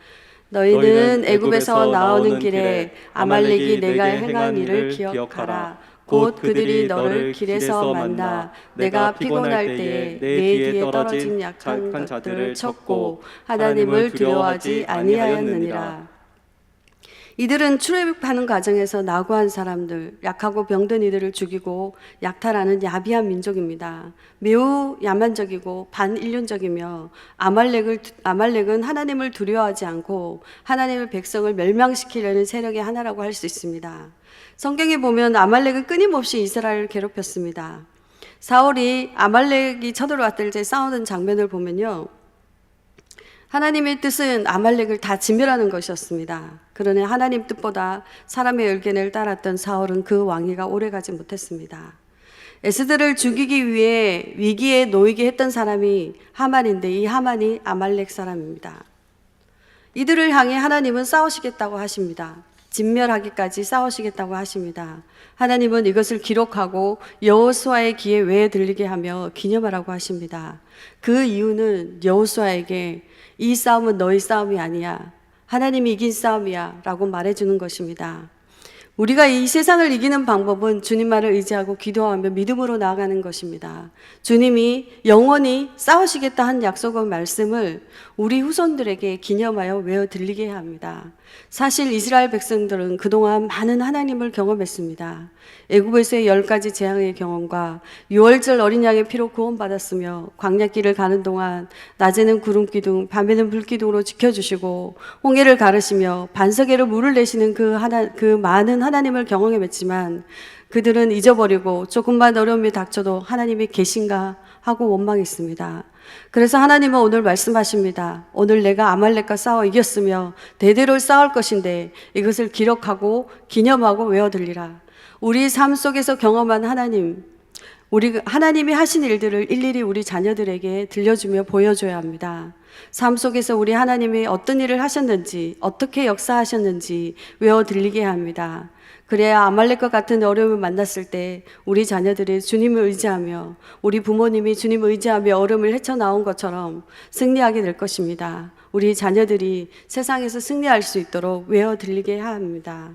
너희는 애굽에서 나오는 길에 아말렉이 내가 행한 일을 기억하라. 곧 그들이 너를 길에서 만나 내가 피곤할 때에 내 뒤에 떨어진 약한 자들을 쳤고 하나님을 두려워하지 아니하였느니라. 이들은 출애굽하는 과정에서 낙오한 사람들, 약하고 병든 이들을 죽이고 약탈하는 야비한 민족입니다. 매우 야만적이고 반인륜적이며 아말렉은 하나님을 두려워하지 않고 하나님의 백성을 멸망시키려는 세력의 하나라고 할 수 있습니다. 성경에 보면 아말렉은 끊임없이 이스라엘을 괴롭혔습니다. 사울이 아말렉이 쳐들어왔을 때 싸우는 장면을 보면요, 하나님의 뜻은 아말렉을 다 진멸하는 것이었습니다. 그러나 하나님 뜻보다 사람의 의견을 따랐던 사울은 그 왕위가 오래가지 못했습니다. 에스더를 죽이기 위해 위기에 놓이게 했던 사람이 하만인데 이 하만이 아말렉 사람입니다. 이들을 향해 하나님은 싸우시겠다고 하십니다. 진멸하기까지 싸우시겠다고 하십니다. 하나님은 이것을 기록하고 여호수아의 귀에 외에 들리게 하며 기념하라고 하십니다. 그 이유는 여호수아에게 이 싸움은 너희 싸움이 아니야, 하나님이 이긴 싸움이야 라고 말해주는 것입니다. 우리가 이 세상을 이기는 방법은 주님만을 의지하고 기도하며 믿음으로 나아가는 것입니다. 주님이 영원히 싸우시겠다 한 약속의 말씀을 우리 후손들에게 기념하여 외워 들리게 합니다. 사실 이스라엘 백성들은 그동안 많은 하나님을 경험했습니다. 애굽에서의 10가지 재앙의 경험과 6월절 어린 양의 피로 구원받았으며 광야길을 가는 동안 낮에는 구름기둥, 밤에는 불기둥으로 지켜주시고 홍해를 가르시며 반석에로 물을 내시는 그 많은 하나님을 경험했지만 그들은 잊어버리고 조금만 어려움이 닥쳐도 하나님이 계신가 하고 원망했습니다. 그래서 하나님은 오늘 말씀하십니다. 오늘 내가 아말렉과 싸워 이겼으며 대대로 싸울 것인데 이것을 기록하고 기념하고 외워 들리라. 우리 삶 속에서 경험한 하나님, 하나님이 하신 일들을 일일이 우리 자녀들에게 들려주며 보여줘야 합니다. 삶 속에서 우리 하나님이 어떤 일을 하셨는지, 어떻게 역사하셨는지 외워 들리게 합니다. 그래야 아말렉과 같은 어려움을 만났을 때 우리 자녀들이 주님을 의지하며 우리 부모님이 주님을 의지하며 어려움을 헤쳐나온 것처럼 승리하게 될 것입니다. 우리 자녀들이 세상에서 승리할 수 있도록 외워 들리게 합니다.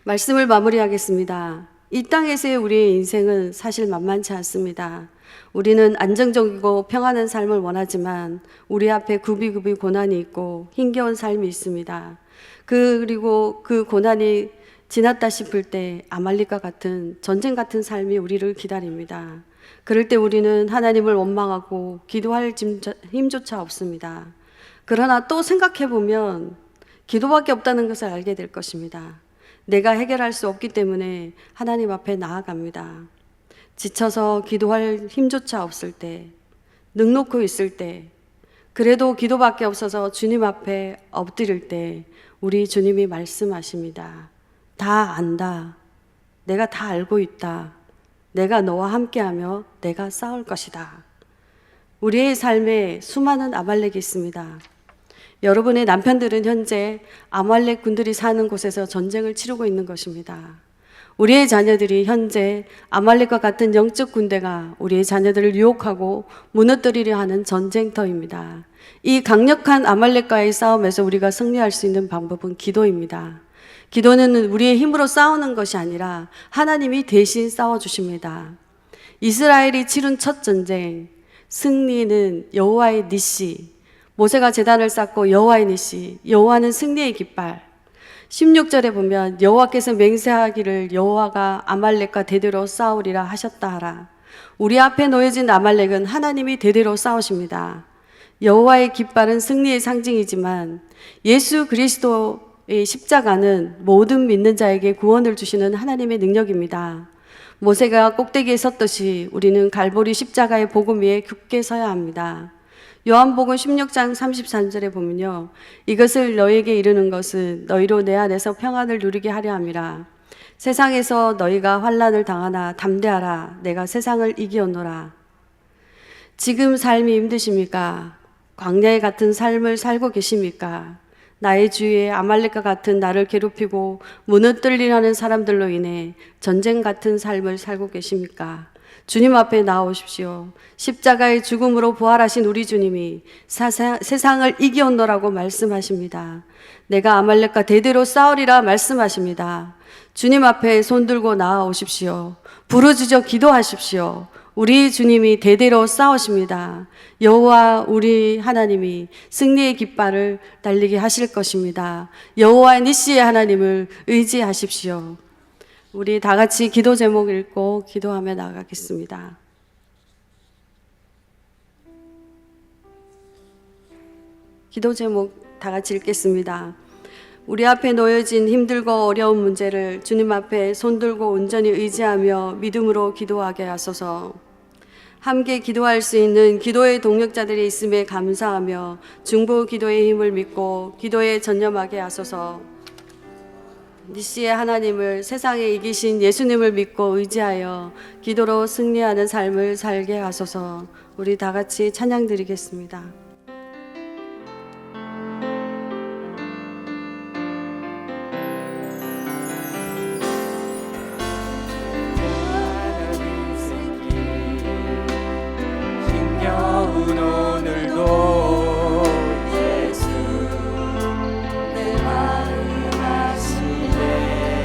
말씀을 마무리하겠습니다. 이 땅에서의 우리의 인생은 사실 만만치 않습니다. 우리는 안정적이고 평안한 삶을 원하지만 우리 앞에 굽이굽이 고난이 있고 힘겨운 삶이 있습니다. 그리고 그 고난이 지났다 싶을 때 아말렉과 같은 전쟁 같은 삶이 우리를 기다립니다. 그럴 때 우리는 하나님을 원망하고 기도할 힘조차 없습니다. 그러나 또 생각해보면 기도밖에 없다는 것을 알게 될 것입니다. 내가 해결할 수 없기 때문에 하나님 앞에 나아갑니다. 지쳐서 기도할 힘조차 없을 때, 넋놓고 있을 때, 그래도 기도밖에 없어서 주님 앞에 엎드릴 때 우리 주님이 말씀하십니다. 다 안다. 내가 다 알고 있다. 내가 너와 함께하며 내가 싸울 것이다. 우리의 삶에 수많은 아말렉이 있습니다. 여러분의 남편들은 현재 아말렉 군들이 사는 곳에서 전쟁을 치르고 있는 것입니다. 우리의 자녀들이 현재 아말렉과 같은 영적 군대가 우리의 자녀들을 유혹하고 무너뜨리려 하는 전쟁터입니다. 이 강력한 아말렉과의 싸움에서 우리가 승리할 수 있는 방법은 기도입니다. 기도는 우리의 힘으로 싸우는 것이 아니라 하나님이 대신 싸워주십니다. 이스라엘이 치른 첫 전쟁, 승리는 여호와의 니시, 모세가 제단을 쌓고 여호와의 니시, 여호와는 승리의 깃발. 16절에 보면 여호와께서 맹세하기를 여호와가 아말렉과 대대로 싸우리라 하셨다 하라. 우리 앞에 놓여진 아말렉은 하나님이 대대로 싸우십니다. 여호와의 깃발은 승리의 상징이지만 예수 그리스도의 십자가는 모든 믿는 자에게 구원을 주시는 하나님의 능력입니다. 모세가 꼭대기에 섰듯이 우리는 갈보리 십자가의 복음 위에 굳게 서야 합니다. 요한복음 16장 33절에 보면요, 이것을 너희에게 이르는 것은 너희로 내 안에서 평안을 누리게 하려 함이라. 세상에서 너희가 환난을 당하나 담대하라. 내가 세상을 이기었노라. 지금 삶이 힘드십니까? 광야에 같은 삶을 살고 계십니까? 나의 주위에 아말렉과 같은 나를 괴롭히고 무너뜨리려는 사람들로 인해 전쟁 같은 삶을 살고 계십니까? 주님 앞에 나오십시오. 십자가의 죽음으로 부활하신 우리 주님이 세상을 이기었노라고 말씀하십니다. 내가 아말렉과 대대로 싸우리라 말씀하십니다. 주님 앞에 손들고 나아오십시오. 부르짖어 기도하십시오. 우리 주님이 대대로 싸우십니다. 여호와 우리 하나님이 승리의 깃발을 달리게 하실 것입니다. 여호와 니시의 하나님을 의지하십시오. 우리 다 같이 기도 제목 읽고 기도하며 나가겠습니다. 기도 제목 다 같이 읽겠습니다. 우리 앞에 놓여진 힘들고 어려운 문제를 주님 앞에 손들고 온전히 의지하며 믿음으로 기도하게 하소서. 함께 기도할 수 있는 기도의 동력자들이 있음에 감사하며 중보 기도의 힘을 믿고 기도에 전념하게 하소서. 니시의 하나님을, 세상에 이기신 예수님을 믿고 의지하여 기도로 승리하는 삶을 살게 하소서. 우리 다 같이 찬양 드리겠습니다. 힘겨운 오늘도 예수 내 마음 아시네.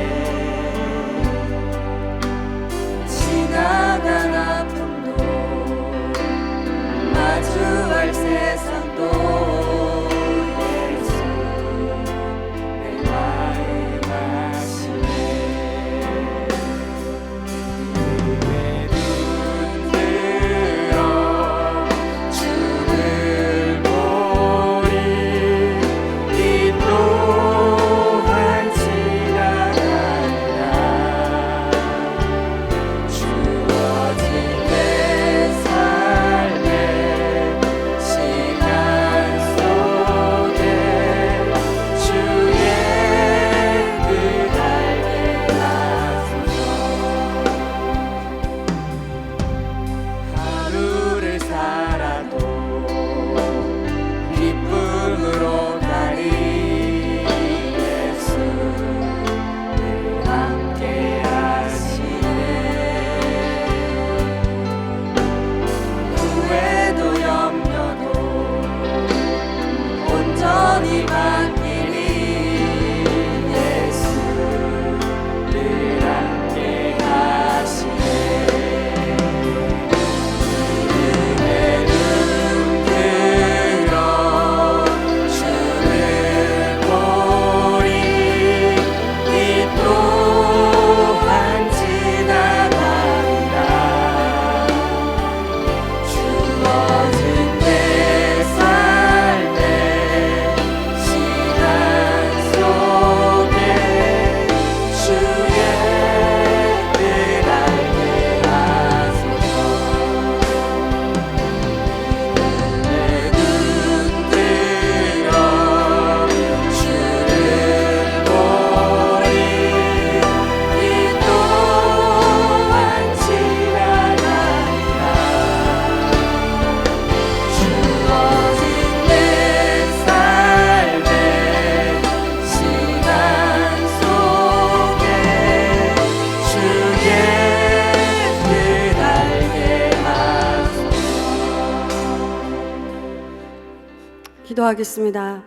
기도하겠습니다.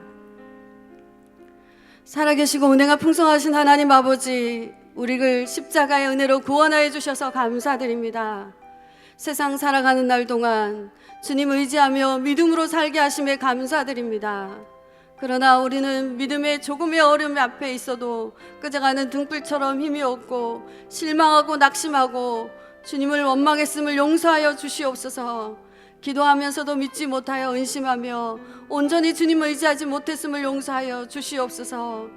살아계시고 은혜가 풍성하신 하나님 아버지, 우리를 십자가의 은혜로 구원하여 주셔서 감사드립니다. 세상 살아가는 날 동안 주님 의지하며 믿음으로 살게 하심에 감사드립니다. 그러나 우리는 믿음의 조금의 어려움 앞에 있어도 끄져가는 등불처럼 힘이 없고 실망하고 낙심하고 주님을 원망했음을 용서하여 주시옵소서. 기도하면서도 믿지 못하여 은심하며 온전히 주님을 의지하지 못했음을 용서하여 주시옵소서.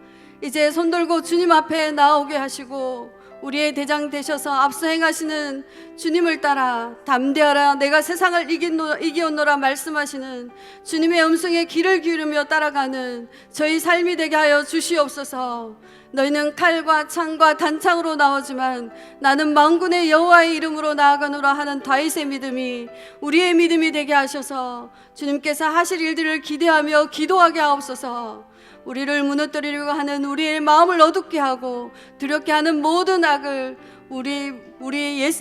이제 손들고 주님 앞에 나오게 하시고 우리의 대장 되셔서 앞서 행하시는 주님을 따라 담대하라 내가 세상을 이기었노라 말씀하시는 주님의 음성에 귀를 기울이며 따라가는 저희 삶이 되게 하여 주시옵소서. 너희는 칼과 창과 단창으로 나오지만 나는 만군의 여호와의 이름으로 나아가노라 하는 다윗의 믿음이 우리의 믿음이 되게 하셔서 주님께서 하실 일들을 기대하며 기도하게 하옵소서. 우리를 무너뜨리려고 하는 우리의 마음을 어둡게 하고 두렵게 하는 모든 악을 우리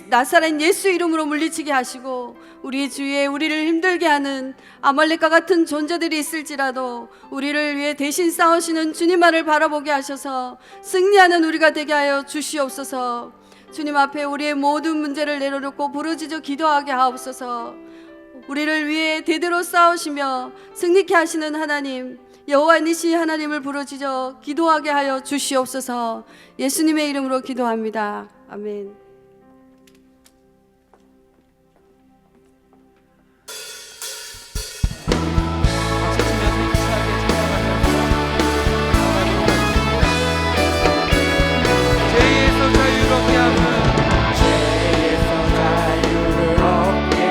나사렛 예수 이름으로 물리치게 하시고 우리 주위에 우리를 힘들게 하는 아말렉과 같은 존재들이 있을지라도 우리를 위해 대신 싸우시는 주님만을 바라보게 하셔서 승리하는 우리가 되게 하여 주시옵소서. 주님 앞에 우리의 모든 문제를 내려놓고 부르짖어 기도하게 하옵소서. 우리를 위해 대대로 싸우시며 승리케 하시는 하나님 여호와 니시 하나님을 부르짖어 기도하게 하여 주시옵소서. 예수님의 이름으로 기도합니다. 아멘. 죄에서 자유롭게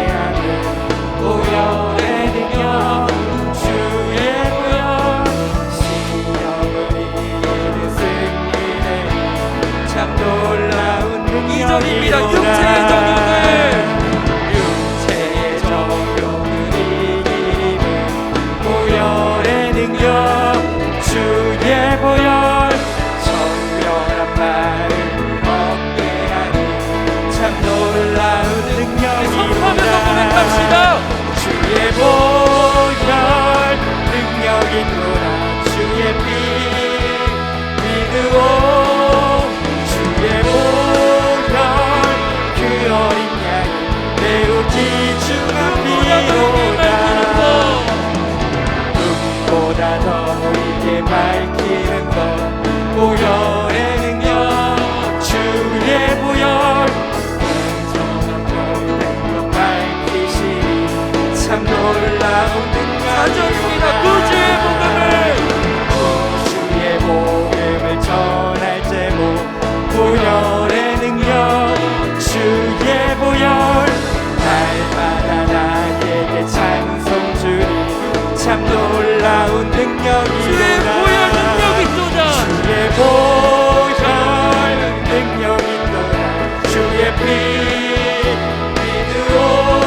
하는 보혈의 능력 주의 보혈 시험을 이기는 승리를 참 놀라운 능력이로다. 육체의 정욕을 이기는 보혈의 능력 주의 보혈 정결한 마음을 얻게 하니 참 놀라운 능력이로다. 주의 보혈 능력이 있노라. 주의 피 믿으오. 주의 보혈 그 어린 양이 매우 귀중한 피로다. 눈보다 더 이게 밝히는 것 보혈의 능력 주의 보혈 참 놀라운 능력이로다. 구주의 복음을 전할 제목 보혈의 능력 주의 보혈 날마다 나에게 찬송 주리 참 놀라운 능력이로다. 주의 보혈 능력 있노라. 주의 피 믿으오.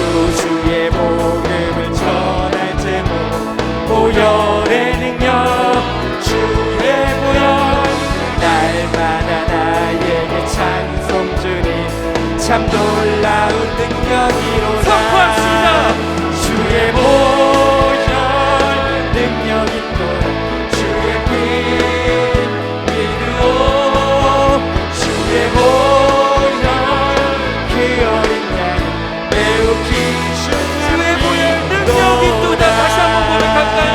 구주의 복음을 전할 제목 보혈의 능력 주의 보혈 날마다 나에게 찬송 주님 참 놀라운 능력이로다. 선포합시다. 주의 보혈 능력 있노라. 주의 피 믿으오. 주의 보혈 그 어린 양 매우 귀중한 주의 보혈 능력 있도다. 다시 한번 고백할까요?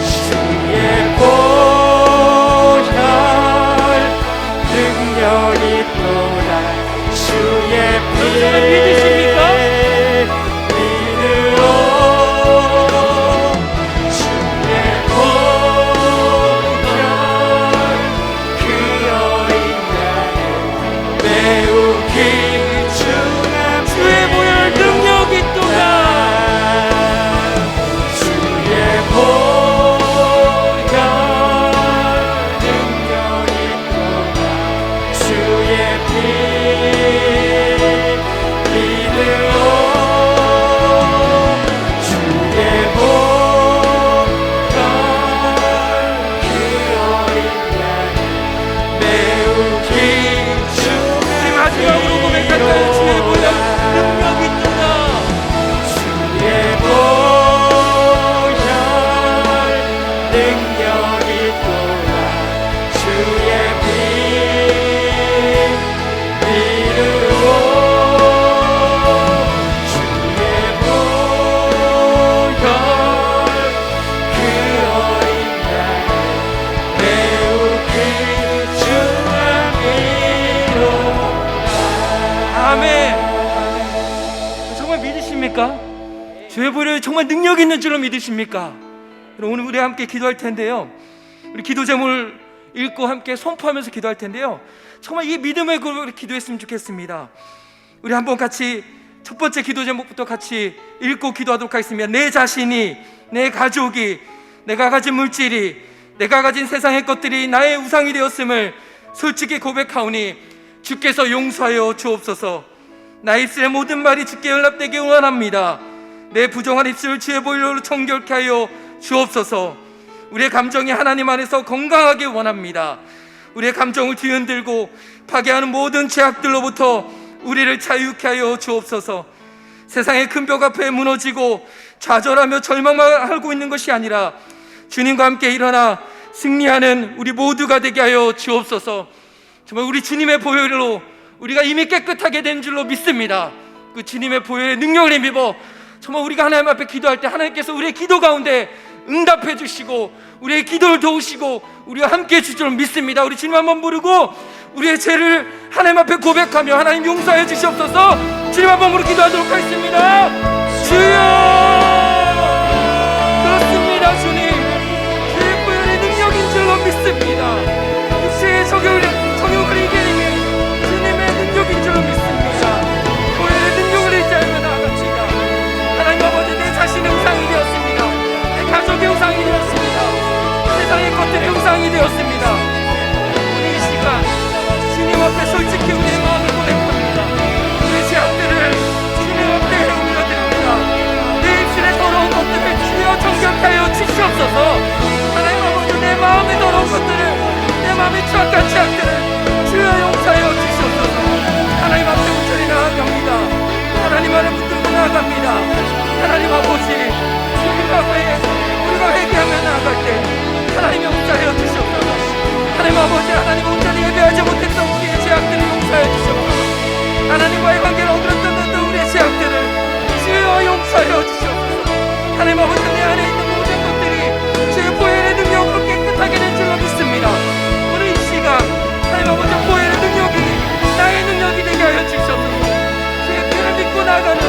주의 보혈 능력 있도다. 주의 피 능력이 또한 주의 피 이루고 주의 보혈 그 어린 양 매우 귀중함이로다. 아멘. 정말 믿으십니까? 주의 보혈이 정말 능력 있는 줄로 믿으십니까? 오늘 우리 함께 기도할 텐데요, 우리 기도 제목을 읽고 함께 선포하면서 기도할 텐데요, 정말 이 믿음의 고백으로 기도했으면 좋겠습니다. 우리 한번 같이 첫 번째 기도 제목부터 같이 읽고 기도하도록 하겠습니다. 내 자신이, 내 가족이, 내가 가진 물질이, 내가 가진 세상의 것들이 나의 우상이 되었음을 솔직히 고백하오니 주께서 용서하여 주옵소서. 나의 입술의 모든 말이 주께 연락되게 원합니다. 내 부정한 입술을 주의 보혈로 정결케 하여 주옵소서. 우리의 감정이 하나님 안에서 건강하게 원합니다. 우리의 감정을 뒤흔들고 파괴하는 모든 죄악들로부터 우리를 자유케 하여 주옵소서. 세상의 큰 벽 앞에 무너지고 좌절하며 절망만 하고 있는 것이 아니라 주님과 함께 일어나 승리하는 우리 모두가 되게 하여 주옵소서. 정말 우리 주님의 보혈로 우리가 이미 깨끗하게 된 줄로 믿습니다. 그 주님의 보혈의 능력을 힘입어 정말 우리가 하나님 앞에 기도할 때 하나님께서 우리의 기도 가운데 응답해 주시고 우리의 기도를 도우시고 우리와 함께 해줄 줄 믿습니다. 우리 주님 한번 부르고 우리의 죄를 하나님 앞에 고백하며 하나님 용서해 주시옵소서. 주님 한번 부르고 기도하도록 하겠습니다. 주여, 그렇습니다. 주님, 주의 보혈의 능력인 줄로 믿습니다. 육체의 적용을 이기는 주님의 능력인 줄로 믿습니다. 보혈의 능력을 의지하며 나아갑시다. 하나님 아버지, 내 자신의 우상이 되었습니다. 내 가족의 우상이 되었습니다. 세상의 것들의 우상이 되었습니다. 오늘 이 시간 주님 앞에 솔직히 우리의 마음을 고백합니다. 우리의 죄악들을 주님 앞에 올려드립니다. 내 입술에 더러운 것들을 주여 정결케 하여 주시옵소서. 하나님 아버지, 내 마음에 더러운 것들을, 내 마음에 추악한 죄악들을 주여 용서하여 주시옵소서. 하나님 앞에 온전히 나아갑니다. 하나님 안에 붙들고 나아갑니다. 하나님 아버지, 주님 앞에 우리가 회개하며 나아갈 때 하나님 용서하여 주시옵소서. 하나님 아버지, 하나님 온전히 예배하지 못했던 우리의 죄악들을 용서하여 주시옵소서. 하나님과의 관계를 어그러뜨는 우리의 죄악들을 주여 용서하여 주시옵소서. 하나님 아버지, 내 안에 있는 모든 것들이 주의 보혈의 능력으로 깨끗하게 된 줄로 믿습니다. 오늘 이 시간 하나님 아버지, 보혈의 능력이 나의 능력이 되게 하여 주시옵소서. 주의 피를 믿고 나가는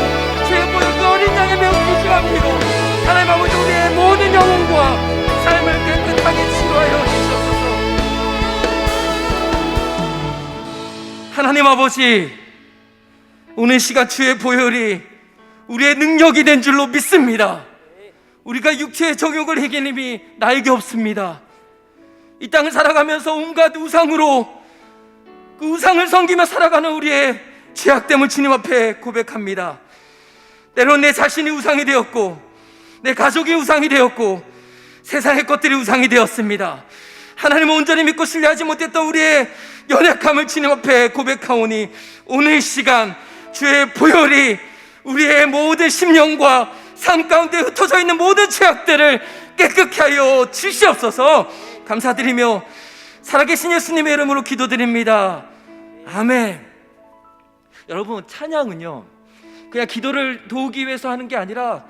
주의 보혈 그 어린 양의 매우 귀중한 피로 하나님 아버지, 우리의 모든 영혼과 삶을 깨끗하게 치료하여 주시옵소서. 하나님 아버지, 오늘 시간 주의 보혈이 우리의 능력이 된 줄로 믿습니다. 우리가 육체의 정욕을 이기는 힘이 나에게 없습니다. 이 땅을 살아가면서 온갖 우상으로 그 우상을 섬기며 살아가는 우리의 죄악됨을 주님 앞에 고백합니다. 때론 내 자신이 우상이 되었고 내 가족이 우상이 되었고 세상의 것들이 우상이 되었습니다. 하나님을 온전히 믿고 신뢰하지 못했던 우리의 연약함을 주님 앞에 고백하오니 오늘 시간 주의 보혈이 우리의 모든 심령과 삶 가운데 흩어져 있는 모든 죄악들을 깨끗게 하여 주시옵소서. 감사드리며 살아계신 예수님의 이름으로 기도드립니다. 아멘. 여러분, 찬양은요 그냥 기도를 도우기 위해서 하는 게 아니라,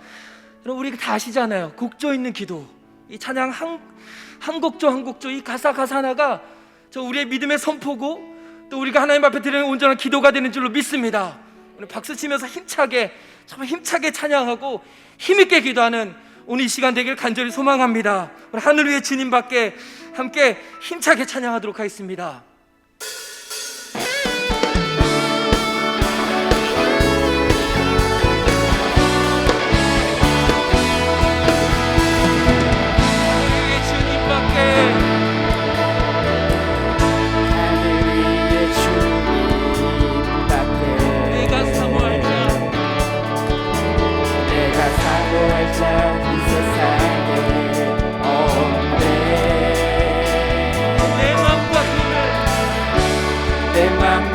여러분 우리가 다 아시잖아요. 곡조 있는 기도, 이 찬양 한 곡조 한 곡조, 이 가사 하나가 저 우리의 믿음의 선포고 또 우리가 하나님 앞에 드리는 온전한 기도가 되는 줄로 믿습니다. 오늘 박수 치면서 정말 힘차게 찬양하고 힘있게 기도하는 오늘 이 시간 되길 간절히 소망합니다. 우리 하늘 위에 주님 밖에 함께 힘차게 찬양하도록 하겠습니다.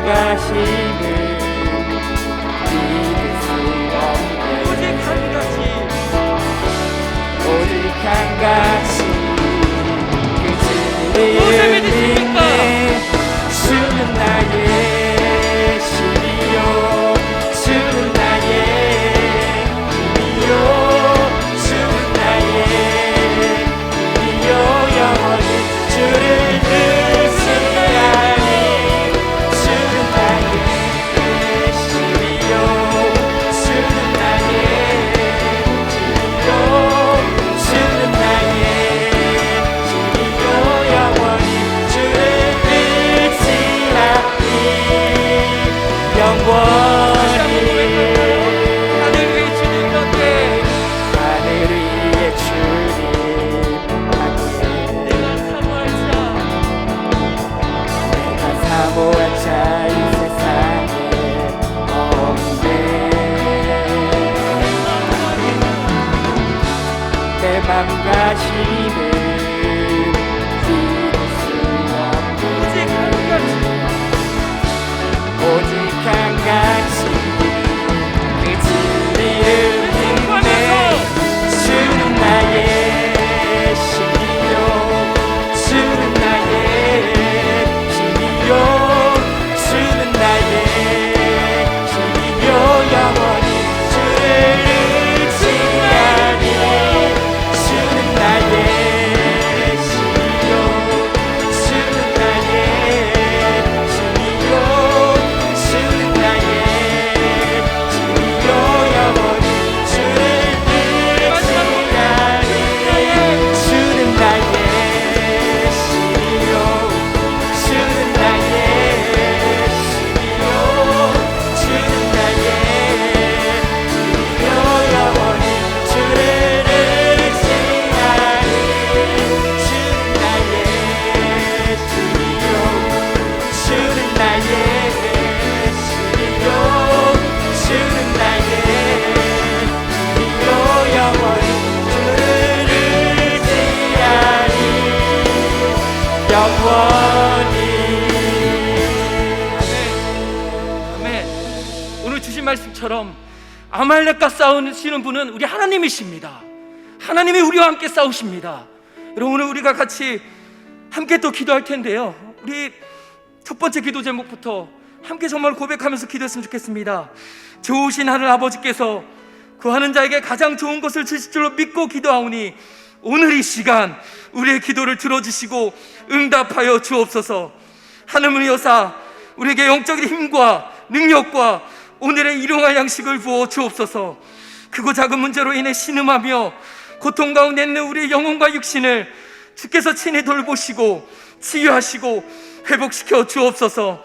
가심을 믿을 수 없네. 오직 한 가지 무엇을 믿으십니까? 주는 나의 신이요 주는 나의 힘이요 주는 나의 힘이요 영원히 주를 의지하니 주는 나의 신이요 주는 나의 힘이요 주는 나의 힘이요 영원히 주를 의지하니 영원히 하늘 위에 주님 곁에 하늘 위에 주님 함께 내가 사모할 자 내가 사모한 자 이 세상에 없네 내 맘과 힘을 비울 수 없는 오직 하늘같이 오직 한가지 그 진리를 믿네 주는 나의 신이요 주는 나의 힘이요 주는 나의 힘이요 영원히 주를 의지하니 주는 나의 신이요 주는 나의 힘이요 주는 나의 힘이요 영원히 주를 의지하니 주는 나의 신이요 주는 나의 힘이요 주는 나의 힘이요 영원히 주를 의지하니 주는 나의 힘이요 주는 나의 힘이요 주는 나의 힘이요 영원히 주를 의지하니 영원히 아멘. 오늘 주신 말씀처럼 아말렉과 싸우시는 분은 우리 하나님이십니다. 하나님이 우리와 함께 싸우십니다. 여러분 오늘 우리가 같이 함께 또 기도할 텐데요. 우리 첫 번째 기도 제목부터 함께 정말 고백하면서 기도했으면 좋겠습니다. 좋으신 하늘 아버지께서 구하는 자에게 가장 좋은 것을 주실 줄로 믿고 기도하오니 오늘 이 시간 우리의 기도를 들어주시고 응답하여 주옵소서. 하나님의 여사 우리에게 영적인 힘과 능력과 오늘의 일용할 양식을 부어 주옵소서. 크고 작은 문제로 인해 신음하며 고통 가운데 있는 우리의 영혼과 육신을 주께서 친히 돌보시고 치유하시고 회복시켜 주옵소서.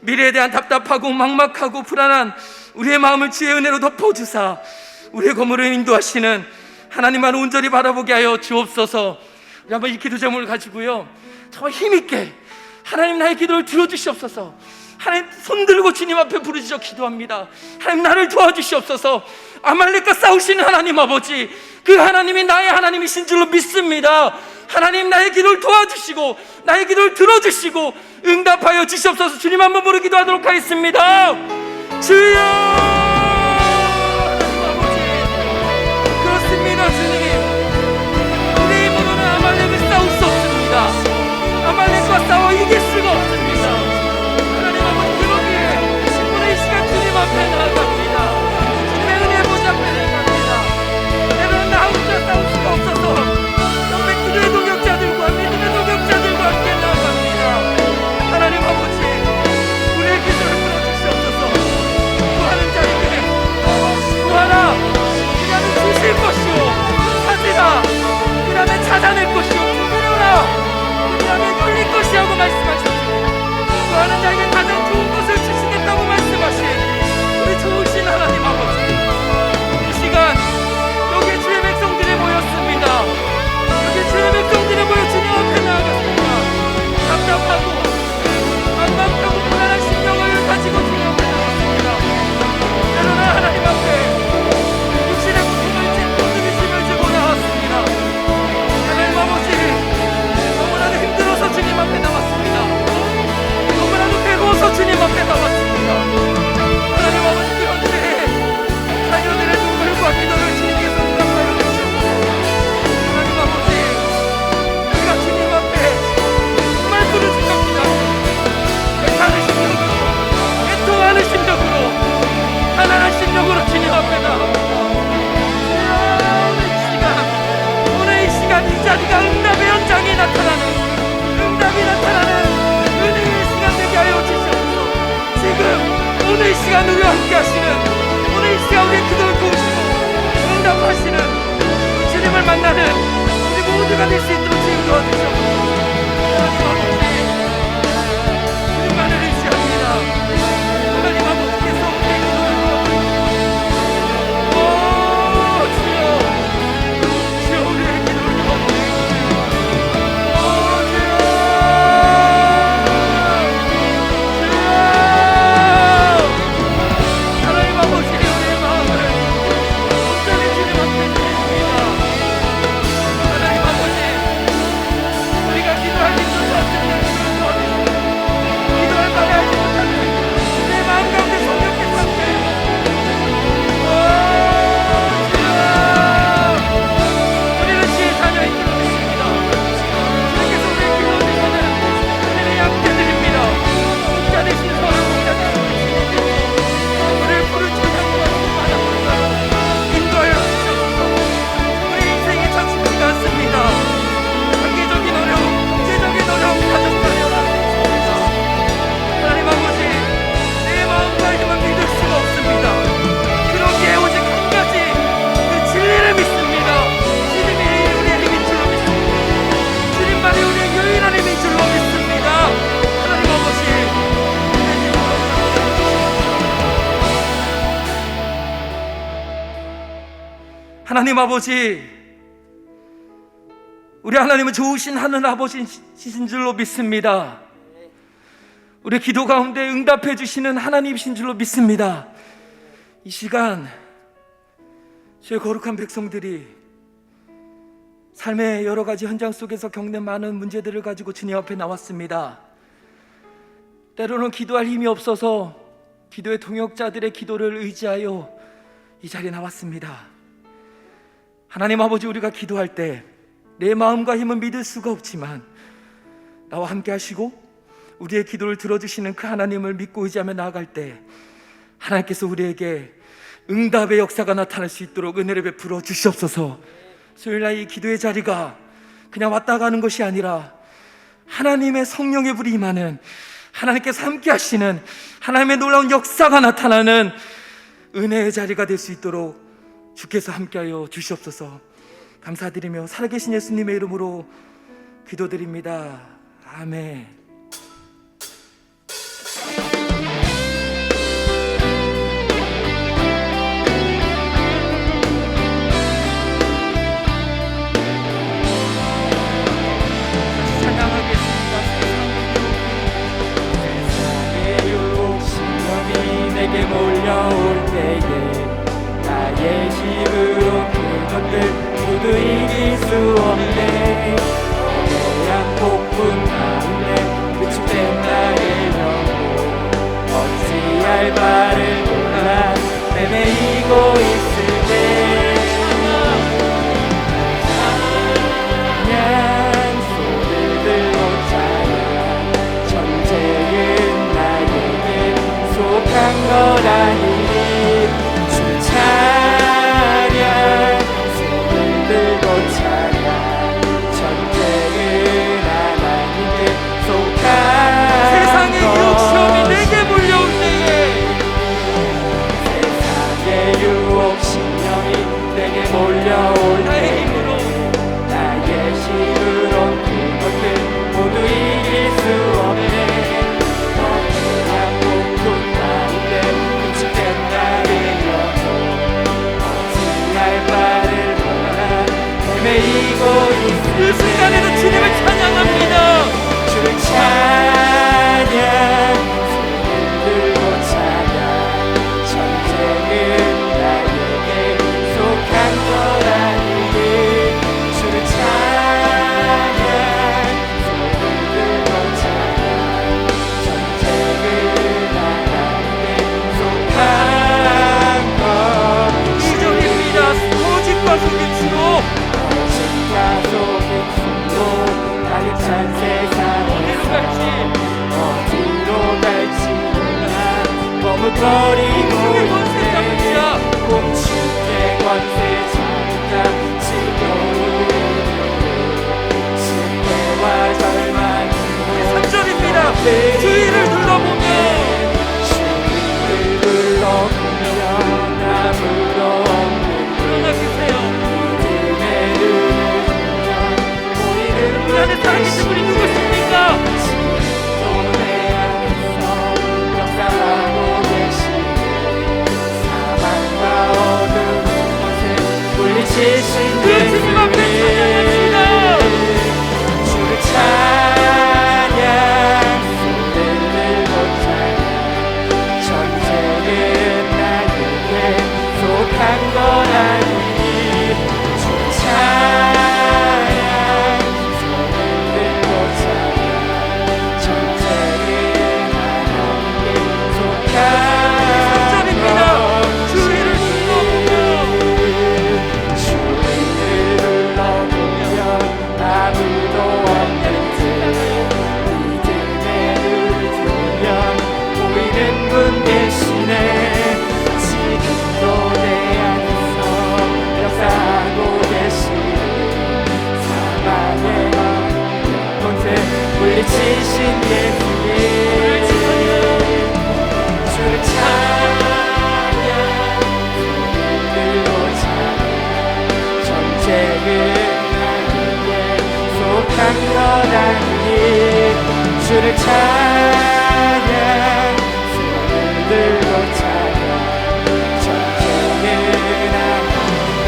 미래에 대한 답답하고 막막하고 불안한 우리의 마음을 주의 은혜로 덮어주사 우리의 거물을 인도하시는 하나님만 온전히 바라보게 하여 주옵소서. 우리 한번 이 기도 제목을 가지고요 정말 힘있게 하나님 나의 기도를 들어주시옵소서. 하나님 손들고 주님 앞에 부르짖어 기도합니다. 하나님 나를 도와주시옵소서. 아말렉과 싸우시는 하나님 아버지, 그 하나님이 나의 하나님이신 줄로 믿습니다. 하나님 나의 기도를 도와주시고 나의 기도를 들어주시고 응답하여 주시옵소서. 주님 한번 부르 기도하도록 하겠습니다. 주여 하나님 아버지, 그렇습니다. 주님 우리의 힘으로는 아말렉을 싸울 수 없습니다. 아말렉과 싸워 이길 수가 없습니다. 하나님 아버지, 그러기에 오늘 이 시간 주님 앞에 나아갑니다. 주님의 은혜 보좌 앞에 나아갑니다. 때로는 나 혼자 싸울 수가 없어서 정말 기도의 동역자들과 믿음의 동역자들과 함께 나아갑니다. 하나님 아버지, 우리의 기도를 들어주시옵소서. 구하는 자에게 하나님 아버지, 우리 하나님은 좋으신 하늘 아버지신 줄로 믿습니다. 우리 기도 가운데 응답해 주시는 하나님이신 줄로 믿습니다. 이 시간 주의 거룩한 백성들이 삶의 여러 가지 현장 속에서 겪는 많은 문제들을 가지고 주님 앞에 나왔습니다. 때로는 기도할 힘이 없어서 기도의 동역자들의 기도를 의지하여 이 자리에 나왔습니다. 하나님 아버지, 우리가 기도할 때 내 마음과 힘은 믿을 수가 없지만 나와 함께 하시고 우리의 기도를 들어주시는 그 하나님을 믿고 의지하며 나아갈 때 하나님께서 우리에게 응답의 역사가 나타날 수 있도록 은혜를 베풀어 주시옵소서. 수요일날 이 기도의 자리가 그냥 왔다 가는 것이 아니라 하나님의 성령의 불이 임하는, 하나님께서 함께 하시는 하나님의 놀라운 역사가 나타나는 은혜의 자리가 될 수 있도록 주께서 함께하여 주시옵소서. 감사드리며 살아계신 예수님의 이름으로 기도드립니다. 아멘. 내게 몰려올 때에 나의 힘으로 그것들 모두 이길 수 없네. 거대한 폭풍 가운데 위축된 나의 영혼 어찌할 바를 몰라 헤매이고 있을 때 그냥 손을 들고 찬양 전쟁은 나에게 속한 것 아니니 주 찬양 손을 들고 찬양 전쟁은 하나님께 속한 세상의 유혹 시험이 내게 몰려올 때에 세상의 유혹 신령이 내게 몰려올 나의 때 힘으로 나의 힘으론 그것들 모두 이길 수 없네. 거대한 폭풍 가운데 위축된 나의 영혼 어찌할 바를 몰라 헤매이고 그 있을 순간에도 때 주님을 찬양합니다. 주를 찬양 손을 들고 찬양 전쟁은 나에게 속한 것 아니니 주를 찬양 손을 들고 찬양 전쟁은 나에게 속한 것 이적입니다. 소직과 속임수로 거짓과 속임수로 가득 찬 어디로 갈지 세상에서 어디로 갈지 몰라 머뭇거리고 주의 권세 있네. 잡으시라. 공주의 권세 잡자 지겨운 실패와 절망으로 3절입니다. 주위를 둘러보며 주위를 둘러보면 아무도 없는 일어나 계세요. 믿음의 눈을 뜨면 보이는 이 안에 살아계신 분이 누구십니까? 지금도 내 안에서 역사하고 계시네. 사망과 어두운 곳에 물리치신 그 주님 앞에 찬양합니다. 주를 찬양 손을 들고 찬양 전쟁은 나에게 속한 것 아니니 주를 찬양 손을 들고 찬양 전쟁은 나에게 속한 3절입니다. 주위를 둘러보며 주위를 둘러보면 아무도 없는 듯 믿음의 눈을 들면 보이는 분 계시네. 지금도 내 안에서 역사하고 계시네. 사망의 곳에 물리치신 예수님 주를 찬양 손을 들고 찬양 전쟁은 나에게 속한 것 아니니 주를 찬양 손을 들고 찬양 전쟁은 나에게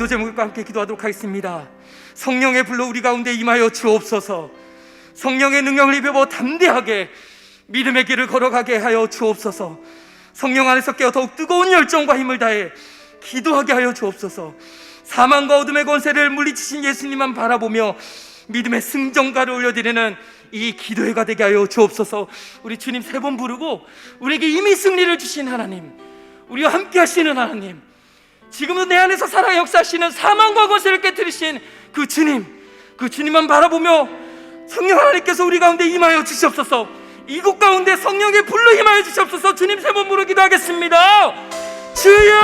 기도 제목과 함께 기도하도록 하겠습니다. 성령의 불로 우리 가운데 임하여 주옵소서. 성령의 능력을 입어 담대하게 믿음의 길을 걸어가게 하여 주옵소서. 성령 안에서 깨어 더욱 뜨거운 열정과 힘을 다해 기도하게 하여 주옵소서. 사망과 어둠의 권세를 물리치신 예수님만 바라보며 믿음의 승전가를 올려드리는 이 기도회가 되게 하여 주옵소서. 우리 주님 3번 부르고 우리에게 이미 승리를 주신 하나님, 우리와 함께 하시는 하나님, 지금도 내 안에서 살아 역사하시는 사망과 권세를 깨뜨리신 그 주님만 바라보며 성령 하나님께서 우리 가운데 임하여 주시옵소서. 이곳 가운데 성령의 불로 임하여 주시옵소서. 주님 3번 부르 기도하겠습니다. 주여,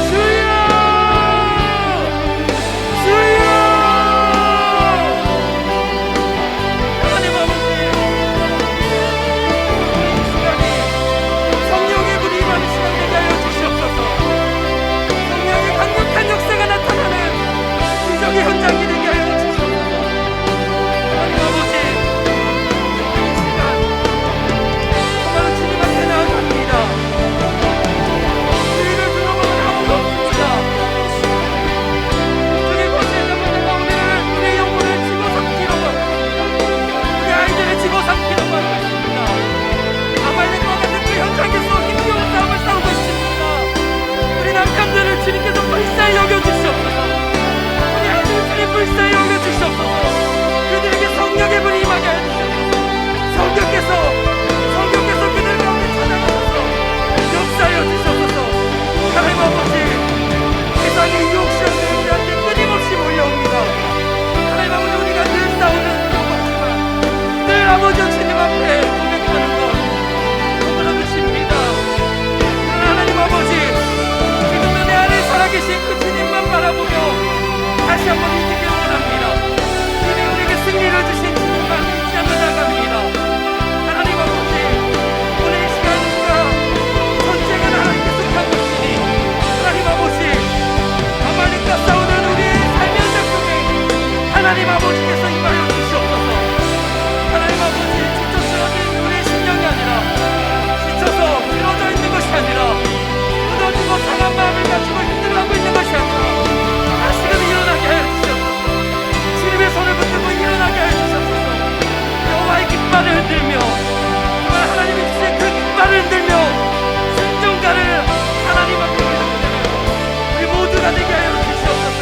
주여, 주여. 하나님 아버지, 이 시간이 성령의 불이 임하는 시간 되게 하여 주시옵소서. 성령의 강력한 역사가 나타나는 기적의 현장이 되게 하여 주시옵소서. 하나님 아버지, 이 시간 정말 주님한테 나아갑니다. 주의를 둘러보면 아무도 없습니다. 주님 권세 잡는 가운데를 우리의 영혼을 집어삼키려고 우리 아이들을 집어삼키려고 하고 있습니다. 아말렉과 같은 그 현장에서 힘겨운 싸움을 싸우고 있습니다. 우리 남편들을 주님께서 불쌍히 여겨주시옵소서. 우리 아이들을 주님 불쌍히 여겨주시옵소서. 그들에게 성령의 불이 임하게 해주시옵소서. 성령께서 그들 가운데 찾아가셔서 역사하여 주시옵소서. 하나님 아버지, 세상의 유혹시험들이 우리한테 끊임없이 몰려옵니다. 하나님 아버지, 우리가 늘 싸우는 것 같지만 늘 아버지 주님 앞에 고백하는 것 너무나 믿습니다. 하나님 아버지, 지금도 내 안에 살아계신 그 주님만 바라보며 다시 한번 믿기를 원합니다. 주님, 우리에게 승리를 주신 주님만 믿지 않고 나갑니다. 하나님 아버지, 오늘 이 시간 우리가 전쟁은 하나님께 속한 것이니 하나님 아버지, 아말렉과 싸우는 우리의 삶의 현장 속에 하나님 아버지께서 임하여 주시옵소서. 하나님 아버지, 지쳐 쓰러진 우리의 심령이 아니라 지쳐서 쓰러져 있는 것이 아니라 무너지고 상한 마음을 가지고 힘들어하고 있는 것이 아니라 다시금 일어나게 하여 주시옵소서. 주님의 손을 붙들고 일어나게 하여 주시옵소서. 여호와의 깃발을 흔들며 정말 하나님의 주신 그 깃발을 흔들며 승전가를 하나님 앞에 올려드리는 우리 모두가 되게 하여 주시옵소서.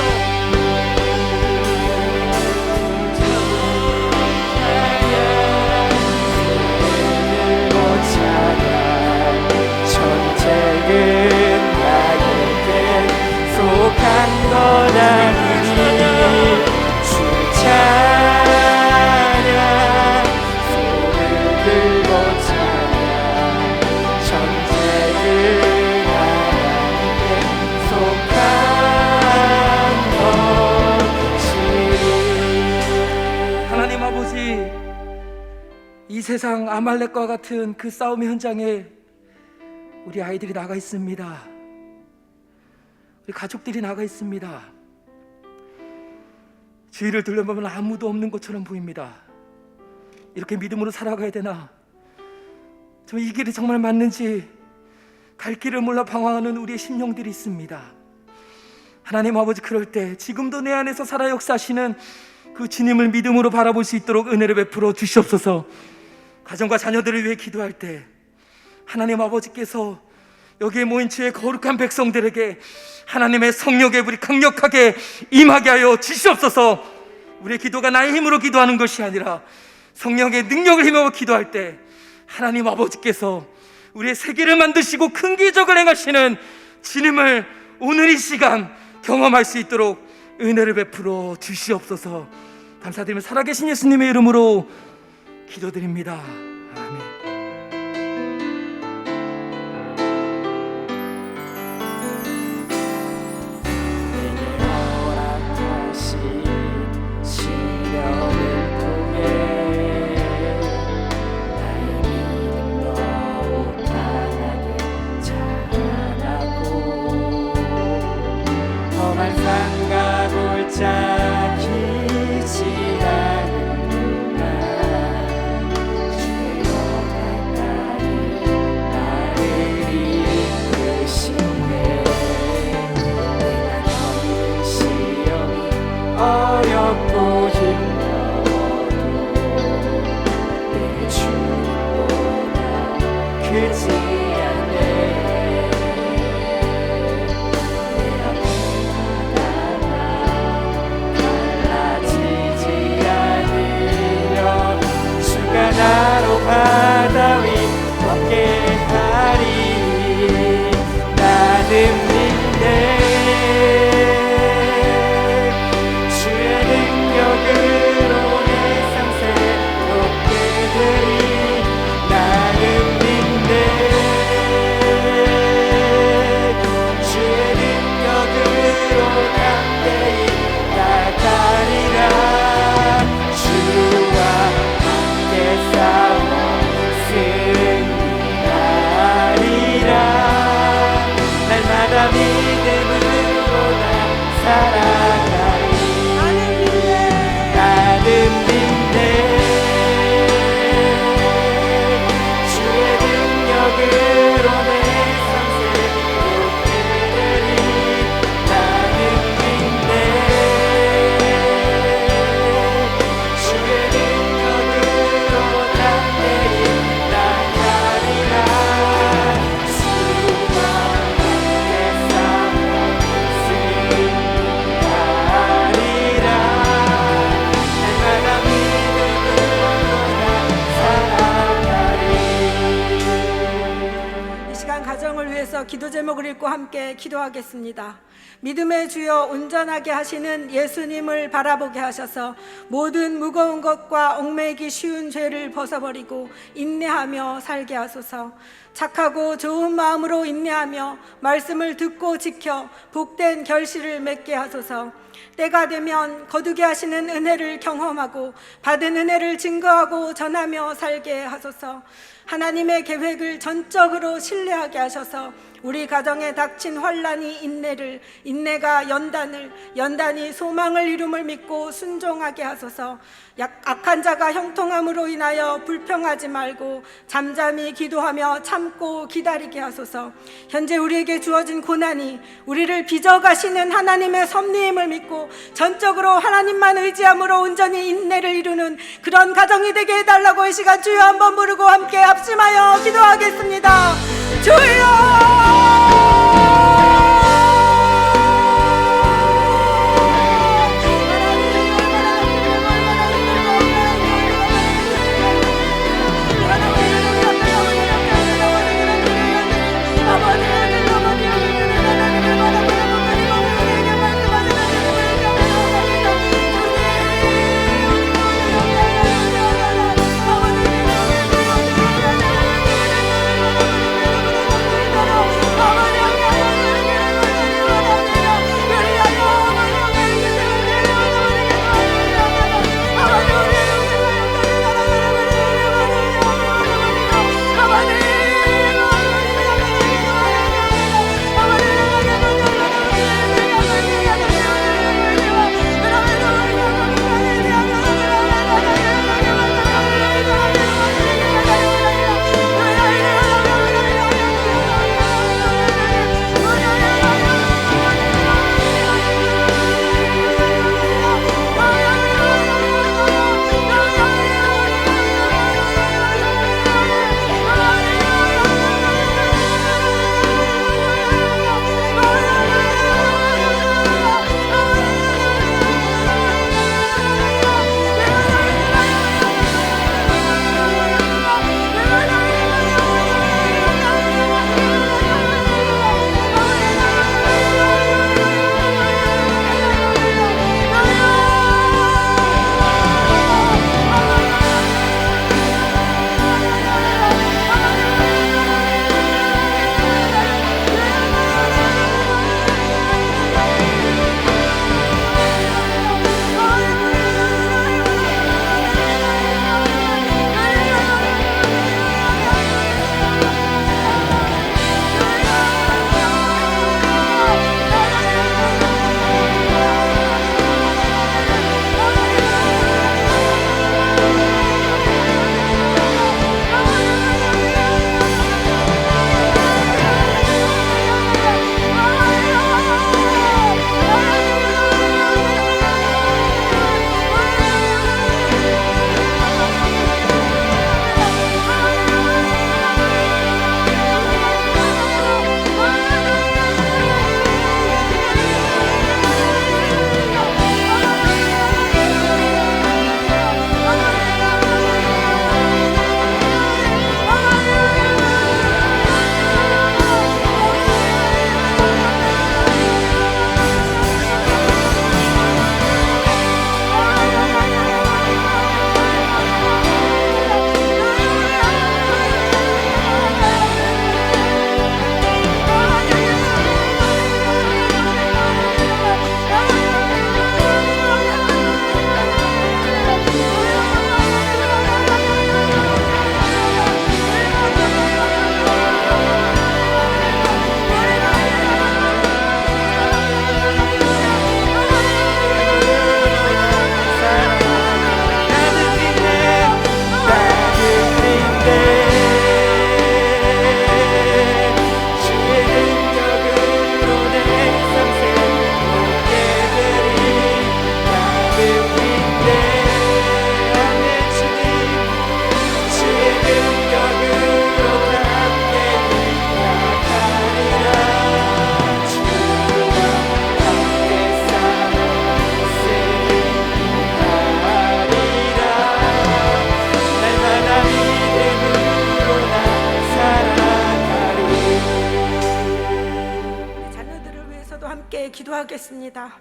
전쟁은 나에게 속한 것 아니니 주 찬양 손을 들고 찬양 전쟁은 나에게 속한 것이니. 하나님 아버지, 이 세상 아말렉과 같은 그 싸움의 현장에 우리 아이들이 나가 있습니다. 우리 가족들이 나가 있습니다. 주위를 둘러보면 아무도 없는 것처럼 보입니다. 이렇게 믿음으로 살아가야 되나? 저 이 길이 정말 맞는지 갈 길을 몰라 방황하는 우리의 심령들이 있습니다. 하나님 아버지, 그럴 때 지금도 내 안에서 살아 역사하시는 그 주님을 믿음으로 바라볼 수 있도록 은혜를 베풀어 주시옵소서. 가정과 자녀들을 위해 기도할 때 하나님 아버지께서 여기에 모인 주의 거룩한 백성들에게 하나님의 성령의 불이 강력하게 임하게 하여 주시옵소서. 우리의 기도가 나의 힘으로 기도하는 것이 아니라 성령의 능력을 힘입어 기도할 때 하나님 아버지께서 우리의 세계를 만드시고 큰 기적을 행하시는 주님을 오늘 이 시간 경험할 수 있도록 은혜를 베풀어 주시옵소서. 감사드리며 살아계신 예수님의 이름으로 기도드립니다. 아멘. 짝이지 않는가 주의 크지 않네. 내 앞에마다 달라지지 않으려 주가 나로 바다 위 걷게 하리. 나는 믿네. 주의 능력으로 내 삶 새롭게 되리. 나는 믿네. 주의 능력으로 담대히 나가리라. 주와 함께 싸워 승리하리라. 날마다 믿음으로 나 살아가리. 나는 믿네. 주의 능력으로 내 삶 새롭게 되리. 나는 믿네. 주의 능력으로 담대히 나가리라. 주와 함께 싸워 승리하리라. 날마다 믿음으로 나 살아가리. 이 시간 가정을 위해서 기도 제목을 읽고 함께 기도하겠습니다. 믿음의 주여 온전하게 하시는 예수님을 바라보게 하셔서 모든 무거운 것과 얽매이기 쉬운 죄를 벗어버리고 인내하며 살게 하소서. 착하고 좋은 마음으로 인내하며 말씀을 듣고 지켜 복된 결실을 맺게 하소서. 때가 되면 거두게 하시는 은혜를 경험하고 받은 은혜를 증거하고 전하며 살게 하소서. 하나님의 계획을 전적으로 신뢰하게 하셔서 우리 가정에 닥친 환난이 인내를, 인내가 연단을, 연단이 소망을 이룸을 믿고 순종하게 하소서. 악한 자가 형통함으로 인하여 불평하지 말고 잠잠히 기도하며 참고 기다리게 하소서. 현재 우리에게 주어진 고난이 우리를 빚어가시는 하나님의 섭리임을 믿고 전적으로 하나님만 의지함으로 온전히 인내를 이루는 그런 가정이 되게 해달라고 이 시간 주여 한번 부르고 함께 합심하여 기도하겠습니다. 주여! 기도하겠습니다.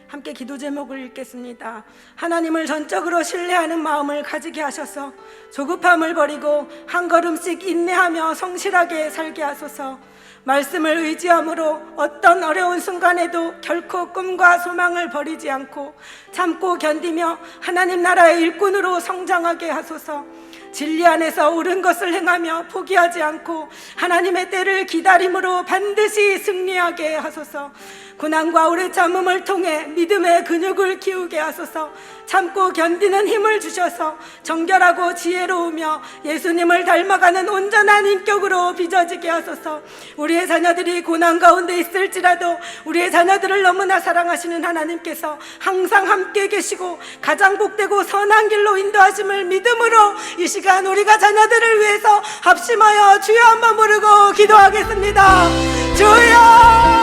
함께 기도 제목을 읽겠습니다. 하나님을 전적으로 신뢰하는 마음을 가지게 하셔서 조급함을 버리고 한 걸음씩 인내하며 성실하게 살게 하소서. 말씀을 의지함으로 어떤 어려운 순간에도 결코 꿈과 소망을 버리지 않고 참고 견디며 하나님 나라의 일꾼으로 성장하게 하소서. 진리 안에서 옳은 것을 행하며 포기하지 않고 하나님의 때를 기다림으로 반드시 승리하게 하소서. 고난과 오래 참음을 통해 믿음의 근육을 키우게 하소서. 참고 견디는 힘을 주셔서 정결하고 지혜로우며 예수님을 닮아가는 온전한 인격으로 빚어지게 하소서. 우리의 자녀들이 고난 가운데 있을지라도 우리의 자녀들을 너무나 사랑하시는 하나님께서 항상 함께 계시고 가장 복되고 선한 길로 인도하심을 믿음으로 이 시간 우리가 자녀들을 위해서 합심하여 주여 한번 부르고 기도하겠습니다. 주여!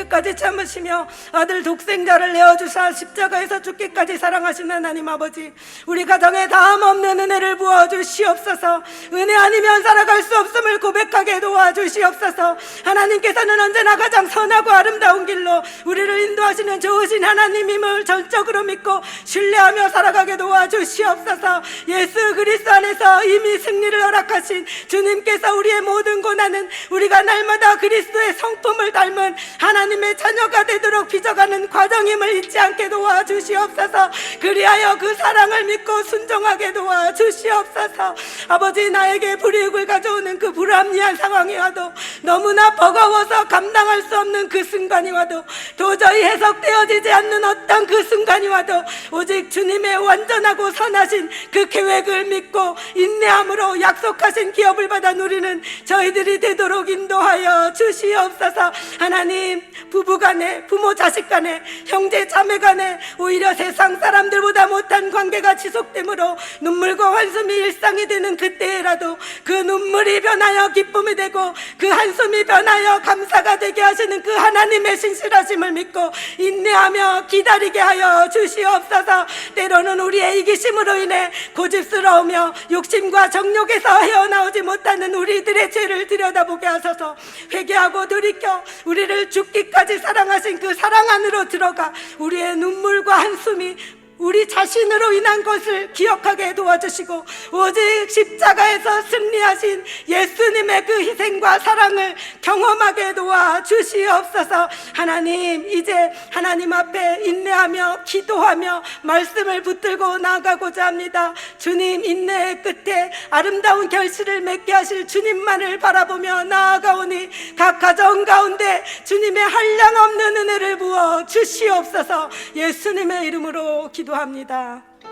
끝까지 참으시며 아들 독생자를 내어주사 십자가에서 죽기까지 사랑하신 하나님 아버지, 우리 가정에 다함 없는 은혜를 부어주시옵소서. 은혜 아니면 살아갈 수 없음을 고백하게 도와주시옵소서. 하나님께서는 언제나 가장 선하고 아름다운 길로 우리를 인도하시는 좋으신 하나님임을 전적으로 믿고 신뢰하며 살아가게 도와주시옵소서. 예수 그리스도 안에서 이미 승리를 허락하신 주님께서 우리의 모든 고난은 우리가 날마다 그리스도의 성품을 닮은 하나님의 자녀가 되도록 빚어가는 과정임을 잊지 않게 도와주시옵소서. 그리하여 그 사랑을 믿고 순종하게 도와주시옵소서. 아버지, 나에게 불이익을 가져오는 그 불합리한 상황이 와도, 너무나 버거워서 감당할 수 없는 그 순간이 와도, 도저히 해석되어지지 않는 어떤 그 순간이 와도 오직 주님의 완전하고 선하신 그 계획을 믿고 인내함으로 약속하신 기업을 받아 누리는 저희들이 되도록 인도하여 주시옵소서. 하나님, 부부간에, 부모 자식간에, 형제 자매간에 오히려 세상 사람들보다 못한 관계가 지속되므로 눈물과 한숨이 일상이 되는 그때라도 그 눈물이 변하여 기쁨이 되고 그 한숨이 변하여 감사가 되게 하시는 그 하나님의 신실하심을 믿고 인내하며 기다리게 하여 주시옵소서. 때로는 우리의 이기심으로 인해 고집스러우며 욕심과 정욕에서 헤어나오지 못하는 우리들의 죄를 들여다보게 하소서. 회개하고 돌이켜 우리를 죽기까지 사랑하신 그 사랑 안으로 들어가 우리의 눈물과 한숨이 우리 자신으로 인한 것을 기억하게 도와주시고 오직 십자가에서 승리하신 예수님의 그 희생과 사랑을 경험하게 도와주시옵소서. 하나님, 이제 하나님 앞에 인내하며 기도하며 말씀을 붙들고 나아가고자 합니다. 주님, 인내의 끝에 아름다운 결실을 맺게 하실 주님만을 바라보며 나아가오니 각 가정 가운데 주님의 한량없는 은혜를 부어 주시옵소서. 예수님의 이름으로 기도합니다.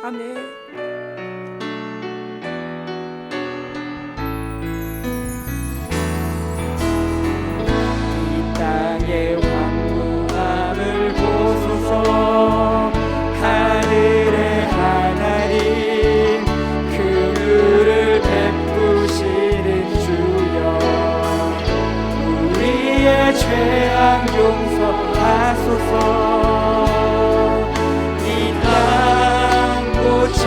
아멘. 땅의 황무함을 보소서. 하늘의 하나님, 긍휼을 베푸시는 주여, 우리의 죄악 용서하소서. 이 땅 고쳐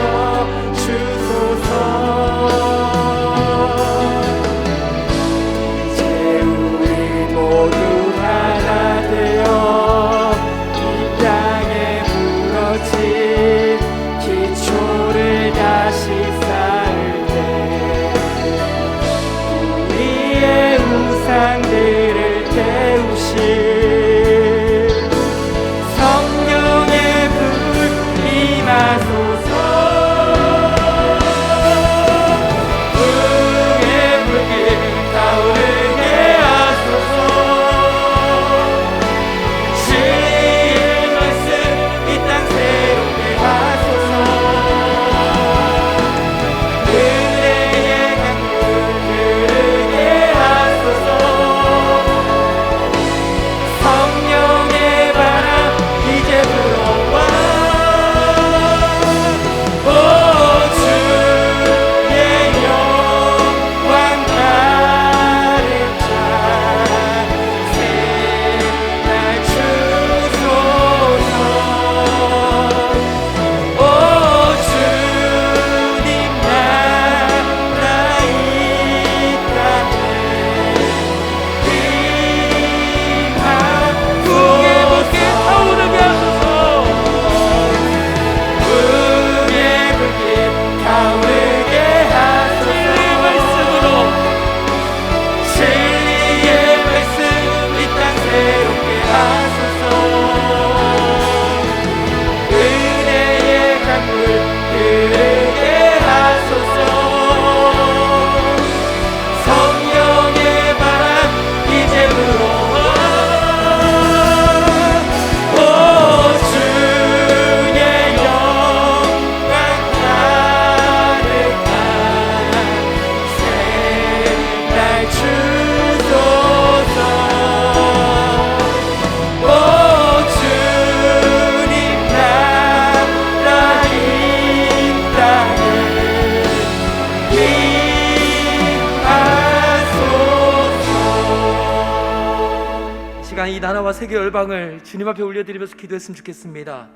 세계 열방을 주님 앞에 올려드리면서 기도했으면 좋겠습니다.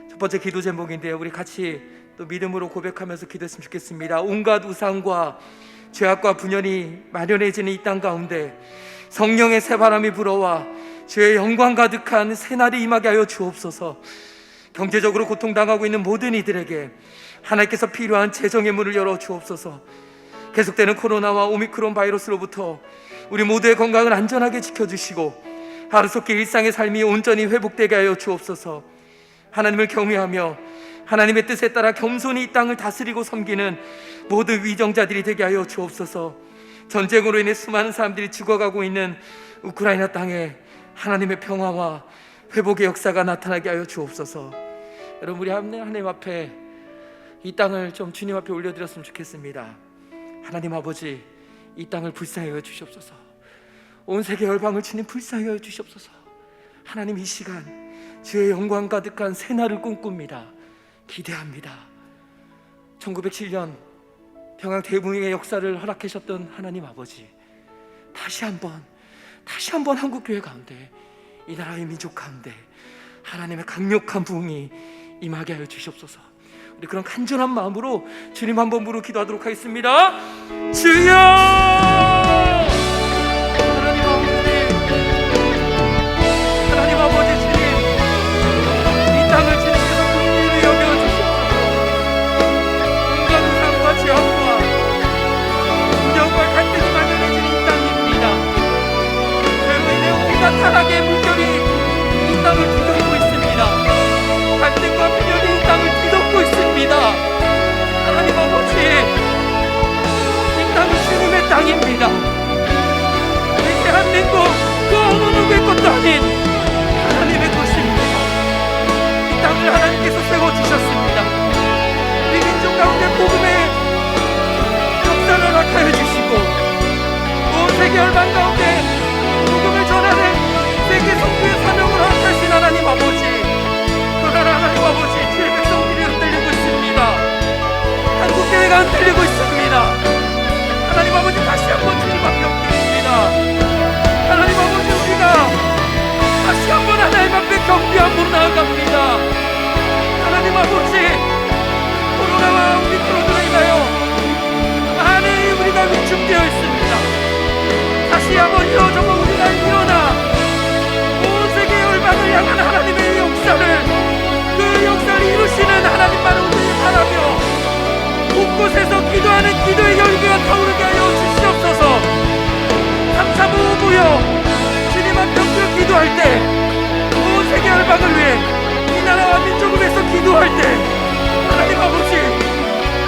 첫 번째 기도 제목인데요, 우리 같이 또 믿음으로 고백하면서 기도했으면 좋겠습니다. 온갖 우상과 죄악과 분열이 만연해지는 이 땅 가운데 성령의 새바람이 불어와 주의 영광 가득한 새날이 임하게 하여 주옵소서. 경제적으로 고통당하고 있는 모든 이들에게 하나님께서 필요한 재정의 문을 열어 주옵소서. 계속되는 코로나와 오미크론 바이러스로부터 우리 모두의 건강을 안전하게 지켜주시고 하루속히 일상의 삶이 온전히 회복되게 하여 주옵소서. 하나님을 경외하며 하나님의 뜻에 따라 겸손히 이 땅을 다스리고 섬기는 모든 위정자들이 되게 하여 주옵소서. 전쟁으로 인해 수많은 사람들이 죽어가고 있는 우크라이나 땅에 하나님의 평화와 회복의 역사가 나타나게 하여 주옵소서. 여러분, 우리 하나님 앞에 이 땅을 좀 주님 앞에 올려드렸으면 좋겠습니다. 하나님 아버지, 이 땅을 불쌍히 여겨 주시옵소서. 온 세계 열방을 주님 불쌍히 여겨 주시옵소서. 하나님, 이 시간 주의 영광 가득한 새날을 꿈꿉니다. 기대합니다. 1907년 평양 대붕의 역사를 허락하셨던 하나님 아버지, 다시 한번 한국교회 가운데, 이 나라의 민족 가운데 하나님의 강력한 부흥이 임하게 하여 주시옵소서. 우리 그런 간절한 마음으로 주님 한 번 부르고 기도하도록 하겠습니다. 주여! 하나님 아버지 주님, 이 땅을 주님께서 긍휼히 여겨주시옵소서. 온갖 우상과 죄악과 분열과 갈등이 만연해진 이 땅입니다. 죄로 인해 온갖 타락의 물결이 이 땅을 뒤덮고 있습니다. 갈등과 분열이 이 땅을 뒤덮고 있습니다. 하나님 아버지, 이 땅은 주님의 땅입니다. 이 대한민국 그 어느 누구의 것도 아닌 하나님의 것입니다. 이 땅을 하나님께서 세워주셨습니다. 우리 민족 가운데 복음의 역사를 허락하여 주시고 온 세계 열방 가운데 복음을 전하는 세계 선교의 사명을 허락하신 하나님 아버지, 그러나 하나님 아버지, 주의 백성들이 흔들리고 있습니다. 한국교회가 흔들리고 있습니다. 하나님 아버지, 다시 한번 주님 앞에 엎드립니다. 하나님 아버지, 우리가 다시 한번 하나님 앞에 경배함으로 나아갑니다. 하나님 아버지, 코로나와 오미크론으로 인하여 많은 우리가 위축되어 있습니다. 다시 한번 정말 우리가 일어나 온 세계 열방을 향한 하나님의 역사를, 그 역사를 이루시는 하나님만을 우리를 바라며 곳곳에서 기도하는 기도의 열기가 타오르게 하여 주시옵소서. 삼삼오오 모여 주님 앞에 엎드려 기도할 때, 온 세계 열방을 위해 이 나라와 민족을 위해서 기도할 때, 하나님 아버지,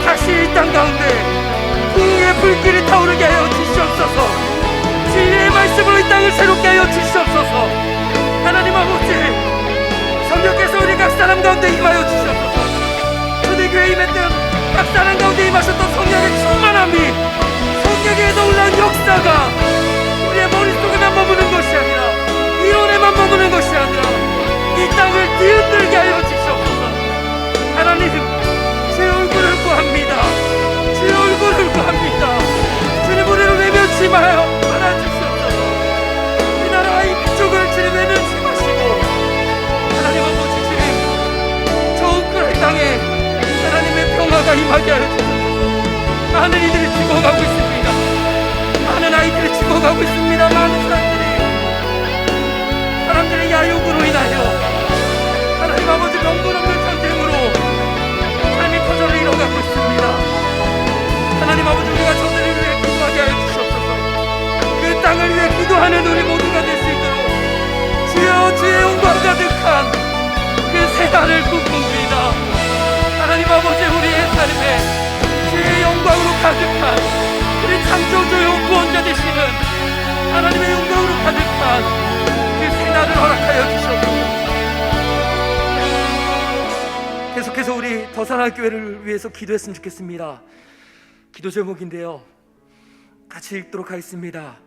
다시 이 땅 가운데 부흥의 불길이 타오르게 하여 주시옵소서. 진리의 말씀으로 이 땅을 새롭게 하여 주시옵소서. 하나님 아버지, 성령께서 우리 각 사람 가운데 임하여 주시옵소서. 초대교회에 임했던 각 사람 가운데 임하셨던 성령의 충만함이, 성령에 놀라운 역사가 우리의 머릿속에만 머무는 것이 아니라, 이론에만 머무는 것이 아니라 이 땅을 뒤흔들게 하여 주시옵소서. 하나님, 주의 얼굴을 구합니다. 주의 얼굴을 구합니다. 주님, 우리를 외면치 마요. 하나 주시옵소서. 이 나라와 이 민족을 주님 외면치 마시고, 하나님 아버지, 주님, 저 우크라이나 땅에 하나님의 평화가 임하게 하여 주옵소서. 많은 이들이 죽어가고 있습니다. 많은 아이들이 죽어가고 있습니다. 많은 사람들의 야욕으로 인하여, 하나님 아버지, 명분 없는 전쟁으로 삶이 터전을 이뤄가고 있습니다. 하나님 아버지, 우리가 저들을 위해 기도하게 하여 주시옵소서. 그 땅을 위해 기도하는 우리 모두가 될 수 있도록 주여, 주의 영광 가득한 그 새날을 꿈꿉니다. 하나님 아버지, 우리의 삶에 주의 영광으로 가득한, 우리 창조주요 구원자 되시는 하나님의 영광으로 가득한 그 새날을 허락하여 주시옵소서. 계속해서 우리 더사랑 교회를 위해서 기도했으면 좋겠습니다. 기도 제목인데요, 같이 읽도록 하겠습니다.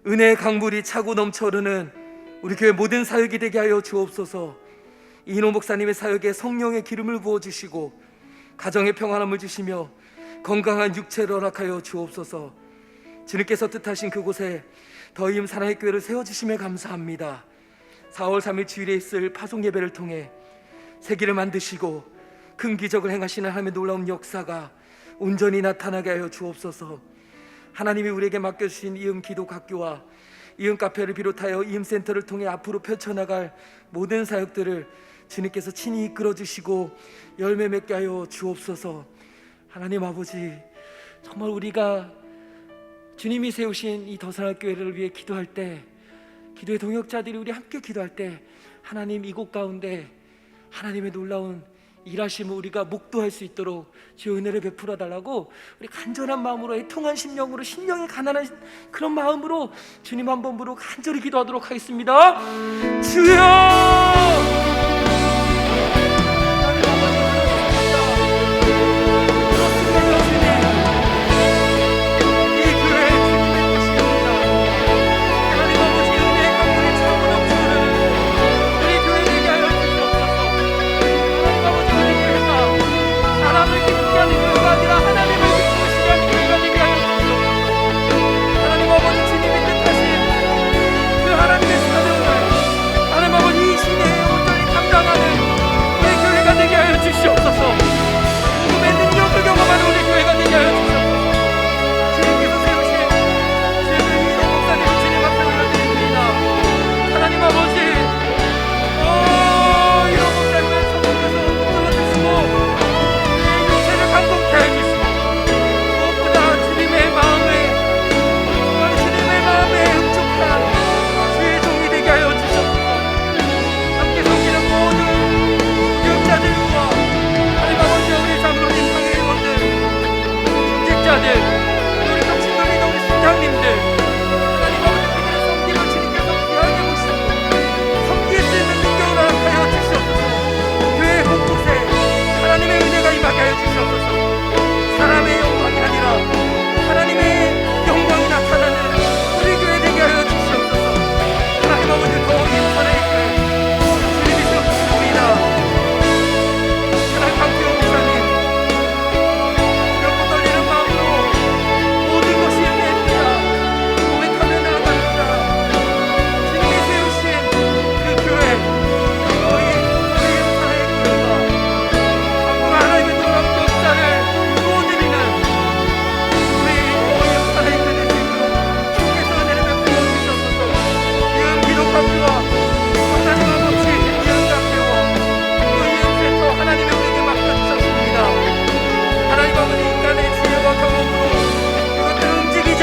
은혜의 강물이 차고 넘쳐 흐르는 우리 교회 모든 사역이 되게 하여 주옵소서. 이인호 목사님의 사역에 성령의 기름을 부어주시고 가정의 평안함을 주시며 건강한 육체를 허락하여 주옵소서. 주님께서 뜻하신 그곳에 더임 사랑의 교회를 세워주심에 감사합니다. 4월 3일 주일에 있을 파송 예배를 통해 세계를 만드시고 큰 기적을 행하시는 하나님의 놀라운 역사가 온전히 나타나게 하여 주옵소서. 하나님이 우리에게 맡겨주신 이음 기도 학교와 이음 카페를 비롯하여 이음 센터를 통해 앞으로 펼쳐나갈 모든 사역들을 주님께서 친히 이끌어 주시고 열매 맺게 하여 주옵소서. 하나님 아버지, 정말 우리가 주님이 세우신 이 더사랑교회를 위해 기도할 때, 기도의 동역자들이 우리 함께 기도할 때, 하나님 이곳 가운데 하나님의 놀라운 일하심을 우리가 목도할 수 있도록 주의 은혜를 베풀어 달라고 우리 간절한 마음으로, 애통한 심령으로, 심령이 가난한 그런 마음으로 주님 한 번 부르고 간절히 기도하도록 하겠습니다. 주여!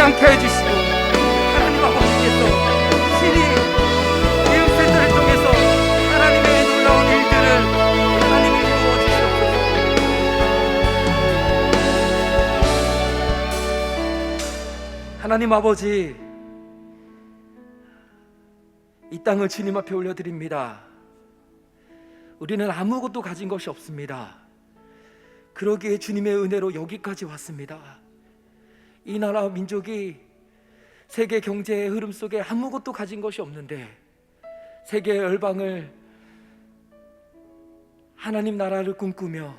않게 해주시고, 하나님 아버지께서 신이 이음센터를 통해서 하나님의 놀라운 일들을 하나님이 이루어 주시옵소서. 하나님 아버지, 이 땅을 주님 앞에 올려드립니다. 우리는 아무것도 가진 것이 없습니다. 그러기에 주님의 은혜로 여기까지 왔습니다. 이 나라 민족이 세계 경제의 흐름 속에 아무것도 가진 것이 없는데, 세계 열방을 하나님 나라를 꿈꾸며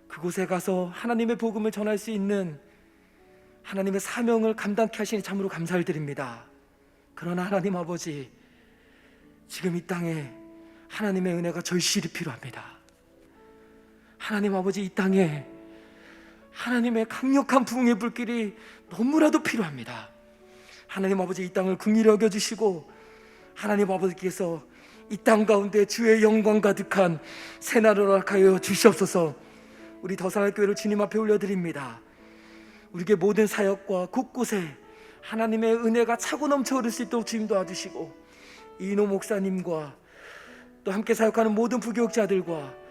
그곳에 가서 하나님의 복음을 전할 수 있는 하나님의 사명을 감당케 하시니 참으로 감사를 드립니다. 그러나 하나님 아버지, 지금 이 땅에 하나님의 은혜가 절실히 필요합니다. 하나님 아버지, 이 땅에 하나님의 강력한 부흥의 불길이 너무나도 필요합니다. 하나님 아버지, 이 땅을 긍휼히 여겨주시고 하나님 아버지께서 이 땅 가운데 주의 영광 가득한 새날을 허락하여 주시옵소서. 우리 더사랑교회를 주님 앞에 올려드립니다. 우리에게 모든 사역과 곳곳에 하나님의 은혜가 차고 넘쳐 흐를 수 있도록 주님 도와주시고, 이인호 목사님과 또 함께 사역하는 모든 부교육자들과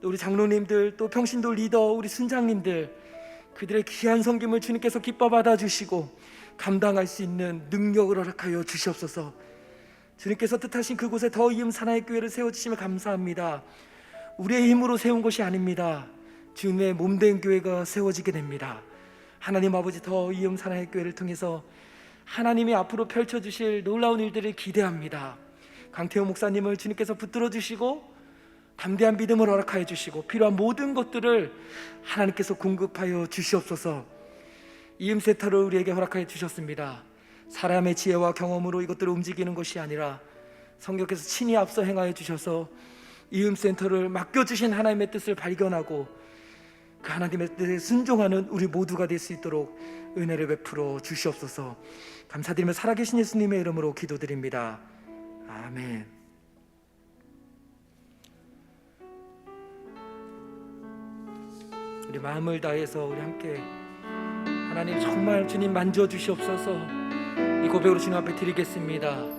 또 우리 장로님들, 또 평신도 리더, 우리 순장님들, 그들의 귀한 섬김을 주님께서 기뻐 받아주시고 감당할 수 있는 능력을 허락하여 주시옵소서. 주님께서 뜻하신 그곳에 더 이음 사나이 교회를 세워주시며 감사합니다. 우리의 힘으로 세운 것이 아닙니다. 주님의 몸된 교회가 세워지게 됩니다. 하나님 아버지, 더 이음 사나이 교회를 통해서 하나님이 앞으로 펼쳐주실 놀라운 일들을 기대합니다. 강태호 목사님을 주님께서 붙들어 주시고 담대한 믿음을 허락하여 주시고 필요한 모든 것들을 하나님께서 공급하여 주시옵소서. 이음센터를 우리에게 허락하여 주셨습니다. 사람의 지혜와 경험으로 이것들을 움직이는 것이 아니라 성령께서 친히 앞서 행하여 주셔서 이음센터를 맡겨주신 하나님의 뜻을 발견하고 그 하나님의 뜻에 순종하는 우리 모두가 될 수 있도록 은혜를 베풀어 주시옵소서. 감사드리며 살아계신 예수님의 이름으로 기도드립니다. 아멘. 우리 마음을 다해서 우리 함께 하나님 정말 주님 만져주시옵소서 이 고백으로 주님 앞에 드리겠습니다.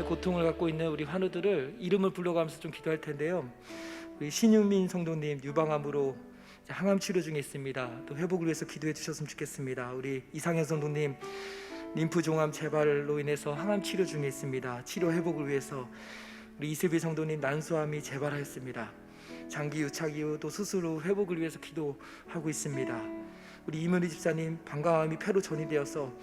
고통을 갖고 있는 우리 환우들을 이름을 불러가면서 좀 기도할 텐데요. 우리 신유민 성도님 유방암으로 항암 치료 중에 있습니다. 또 회복을 위해서 기도해 주셨으면 좋겠습니다. 우리 이상현 성도님 림프종암 재발로 인해서 항암 치료 중에 있습니다. 치료 회복을 위해서 우리 이슬비 성도님 난소암이 재발하였습니다. 장기 유착 이후 또 수술 후 회복을 위해서 기도하고 있습니다. 우리 이문희 집사님 방광암이 폐로 전이되어서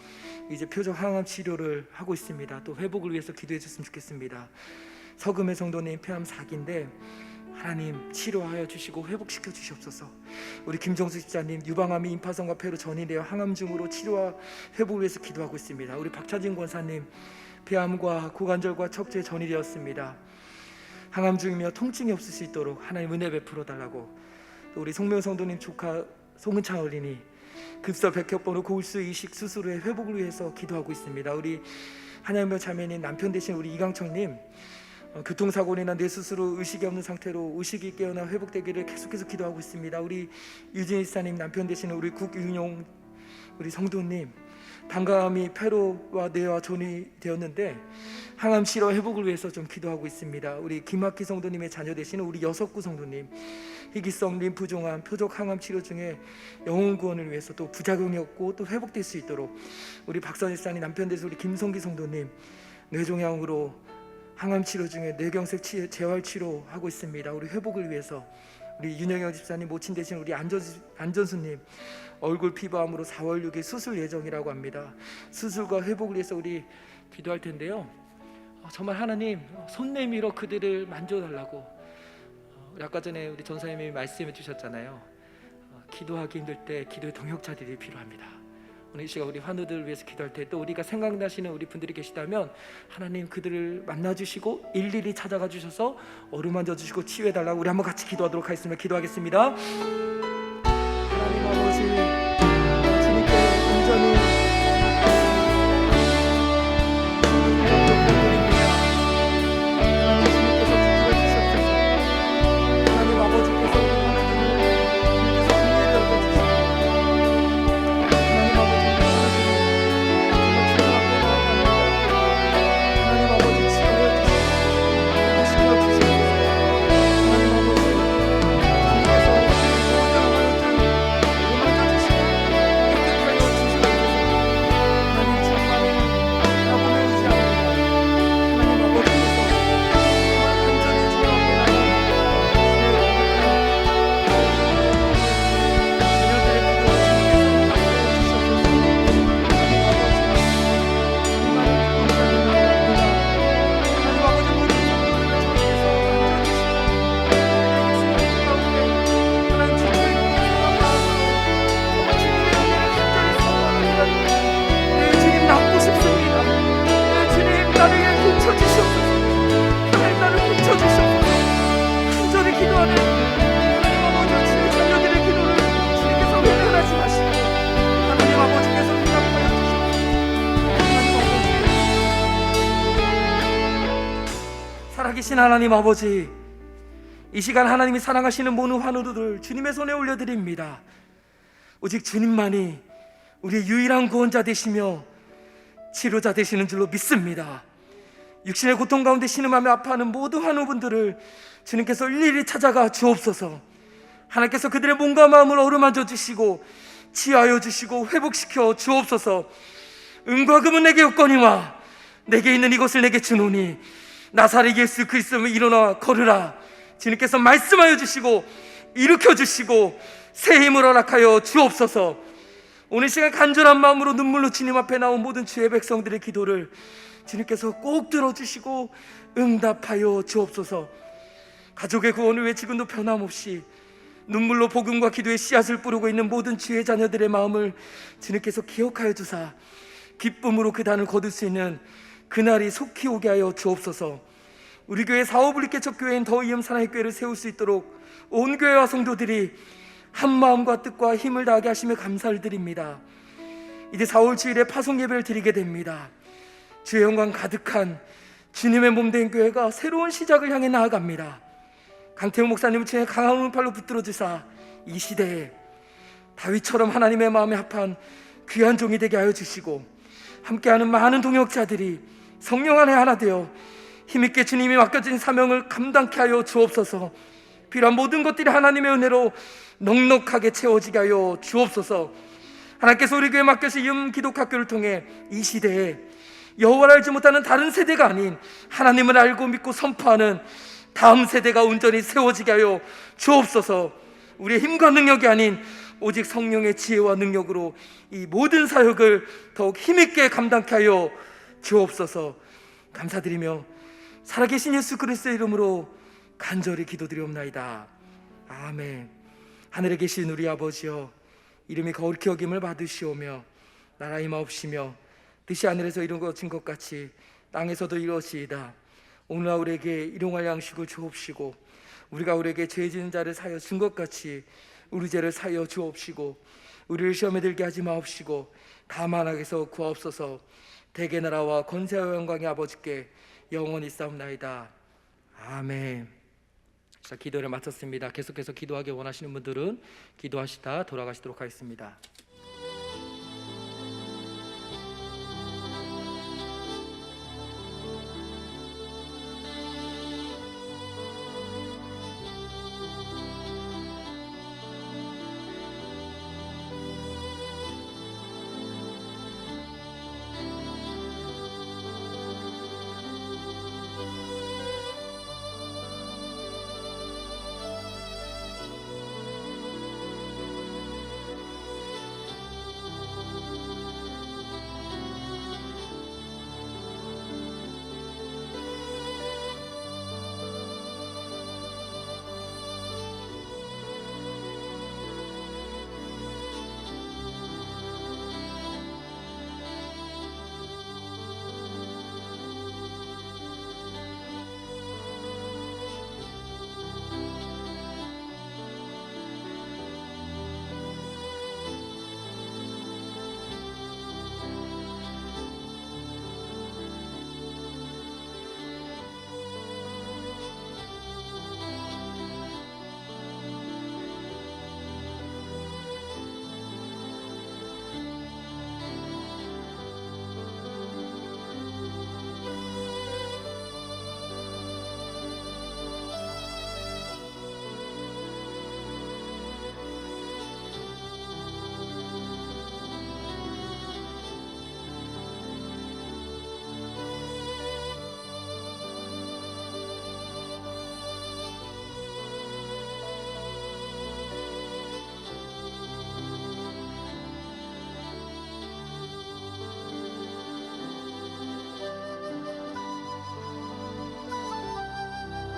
이제 표적 항암 치료를 하고 있습니다. 또 회복을 위해서 기도해 주셨으면 좋겠습니다. 서금의 성도님 폐암 4기인데 하나님 치료하여 주시고 회복시켜 주시옵소서. 우리 김정수 집사님 유방암이 임파선과 폐로 전이되어 항암 중으로 치료와 회복을 위해서 기도하고 있습니다. 우리 박차진 권사님 폐암과 고관절과 척추에 전이되었습니다. 항암 중이며 통증이 없을 수 있도록 하나님 은혜 베풀어 달라고. 또 우리 송명 성도님 조카 송은창 어린이 급성 백혈병으로 고울수 이식 수술 후에 회복을 위해서 기도하고 있습니다. 우리 한양면 자매님 남편 되신 우리 이강청님 교통사고로 인한 뇌수술 후 의식이 없는 상태로 의식이 깨어나 회복되기를 계속해서 기도하고 있습니다. 우리 유진희 집사님 남편 되시는 우리 국윤용 우리 성도님 방광암이 폐로와 뇌와 전이 되었는데 항암 치료 회복을 위해서 좀 기도하고 있습니다. 우리 김학기 성도님의 자녀 되시는 우리 여석구 성도님 희귀성 림프종암 표적 항암 치료 중에 영혼 구원을 위해서 또 부작용이 없고 또 회복될 수 있도록 우리 박선희 집사님 남편 되신 우리 김성기 성도님 뇌종양으로 항암 치료 중에 뇌경색 재활 치료하고 있습니다. 우리 회복을 위해서 우리 윤영영 집사님 모친 되신 우리 안전수님 얼굴 피부암으로 4월 6일 수술 예정이라고 합니다. 수술과 회복을 위해서 우리 기도할 텐데요. 정말 하나님 손 내밀어 그들을 만져달라고. 우리 아까 전에 우리 전사님이 말씀해 주셨잖아요. 기도하기 힘들 때 기도의 동역자들이 필요합니다. 오늘 이 시간 우리 환우들을 위해서 기도할 때 또 우리가 생각나시는 우리 분들이 계시다면 하나님 그들을 만나주시고 일일이 찾아가 주셔서 어루만져 주시고 치유해 달라고 우리 한번 같이 기도하도록 하겠습니다. 기도하겠습니다. 하나님 아버지 주님께 온전히 살아계신 하나님 아버지, 이 시간 하나님이 사랑하시는 모든 환우들을 주님의 손에 올려드립니다. 오직 주님만이 우리의 유일한 구원자 되시며 치료자 되시는 줄로 믿습니다. 육신의 고통 가운데 신음하며 아파하는 모든 환우분들을 주님께서 일일이 찾아가 주옵소서. 하나님께서 그들의 몸과 마음을 어루만져 주시고 치유하여 주시고 회복시켜 주옵소서. 은과 금은 내게 없거니와 내게 있는 이것을 내게 주노니 나사렛 예수 그리스도를 일어나 걸으라. 주님께서 말씀하여 주시고 일으켜 주시고 새 힘을 허락하여 주옵소서. 오늘 시간 간절한 마음으로 눈물로 주님 앞에 나온 모든 주의 백성들의 기도를 주님께서 꼭 들어주시고 응답하여 주옵소서. 가족의 구원을 위해 지금도 변함없이 눈물로 복음과 기도의 씨앗을 뿌리고 있는 모든 주의 자녀들의 마음을 주님께서 기억하여 주사 기쁨으로 그 단을 거둘 수 있는 그날이 속히 오게 하여 주옵소서. 우리 교회 사업을 개척 교회인 더이음 사랑의 교회를 세울 수 있도록 온 교회와 성도들이 한 마음과 뜻과 힘을 다하게 하시며 감사를 드립니다. 이제 4월 7일에 파송 예배를 드리게 됩니다. 주의 영광 가득한 주님의 몸된 교회가 새로운 시작을 향해 나아갑니다. 강태웅 목사님을 주의 강한 오른팔로 붙들어 주사 이 시대에 다윗처럼 하나님의 마음에 합한 귀한 종이 되게 하여 주시고 함께하는 많은 동역자들이 성령 안에 하나 되어 힘있게 주님이 맡겨진 사명을 감당케 하여 주옵소서. 필요한 모든 것들이 하나님의 은혜로 넉넉하게 채워지게 하여 주옵소서. 하나님께서 우리 교회에 맡겨진 기독학교를 통해 이 시대에 여호와를 알지 못하는 다른 세대가 아닌 하나님을 알고 믿고 선포하는 다음 세대가 온전히 세워지게 하여 주옵소서. 우리의 힘과 능력이 아닌 오직 성령의 지혜와 능력으로 이 모든 사역을 더욱 힘있게 감당케 하여 주옵소서. 감사드리며 살아계신 예수 그리스도의 이름으로 간절히 기도드리옵나이다. 아멘. 하늘에 계신 우리 아버지여, 이름이 거룩히 여김을 받으시오며 나라 임하옵시며 뜻이 하늘에서 이루어진 것 같이 땅에서도 이루어지이다. 오늘날 우리에게 일용할 양식을 주옵시고 우리가 우리에게 죄 지은 자를 사하여 준 것 같이 우리 죄를 사하여 주옵시고 우리를 시험에 들게 하지 마옵시고 다만 악에서 구하옵소서. 대개 나라와 권세와 영광의 아버지께 영원히 싸움나이다. 아멘. 자, 기도를 마쳤습니다. 계속해서 기도하기 원하시는 분들은 기도하시다 돌아가시도록 하겠습니다.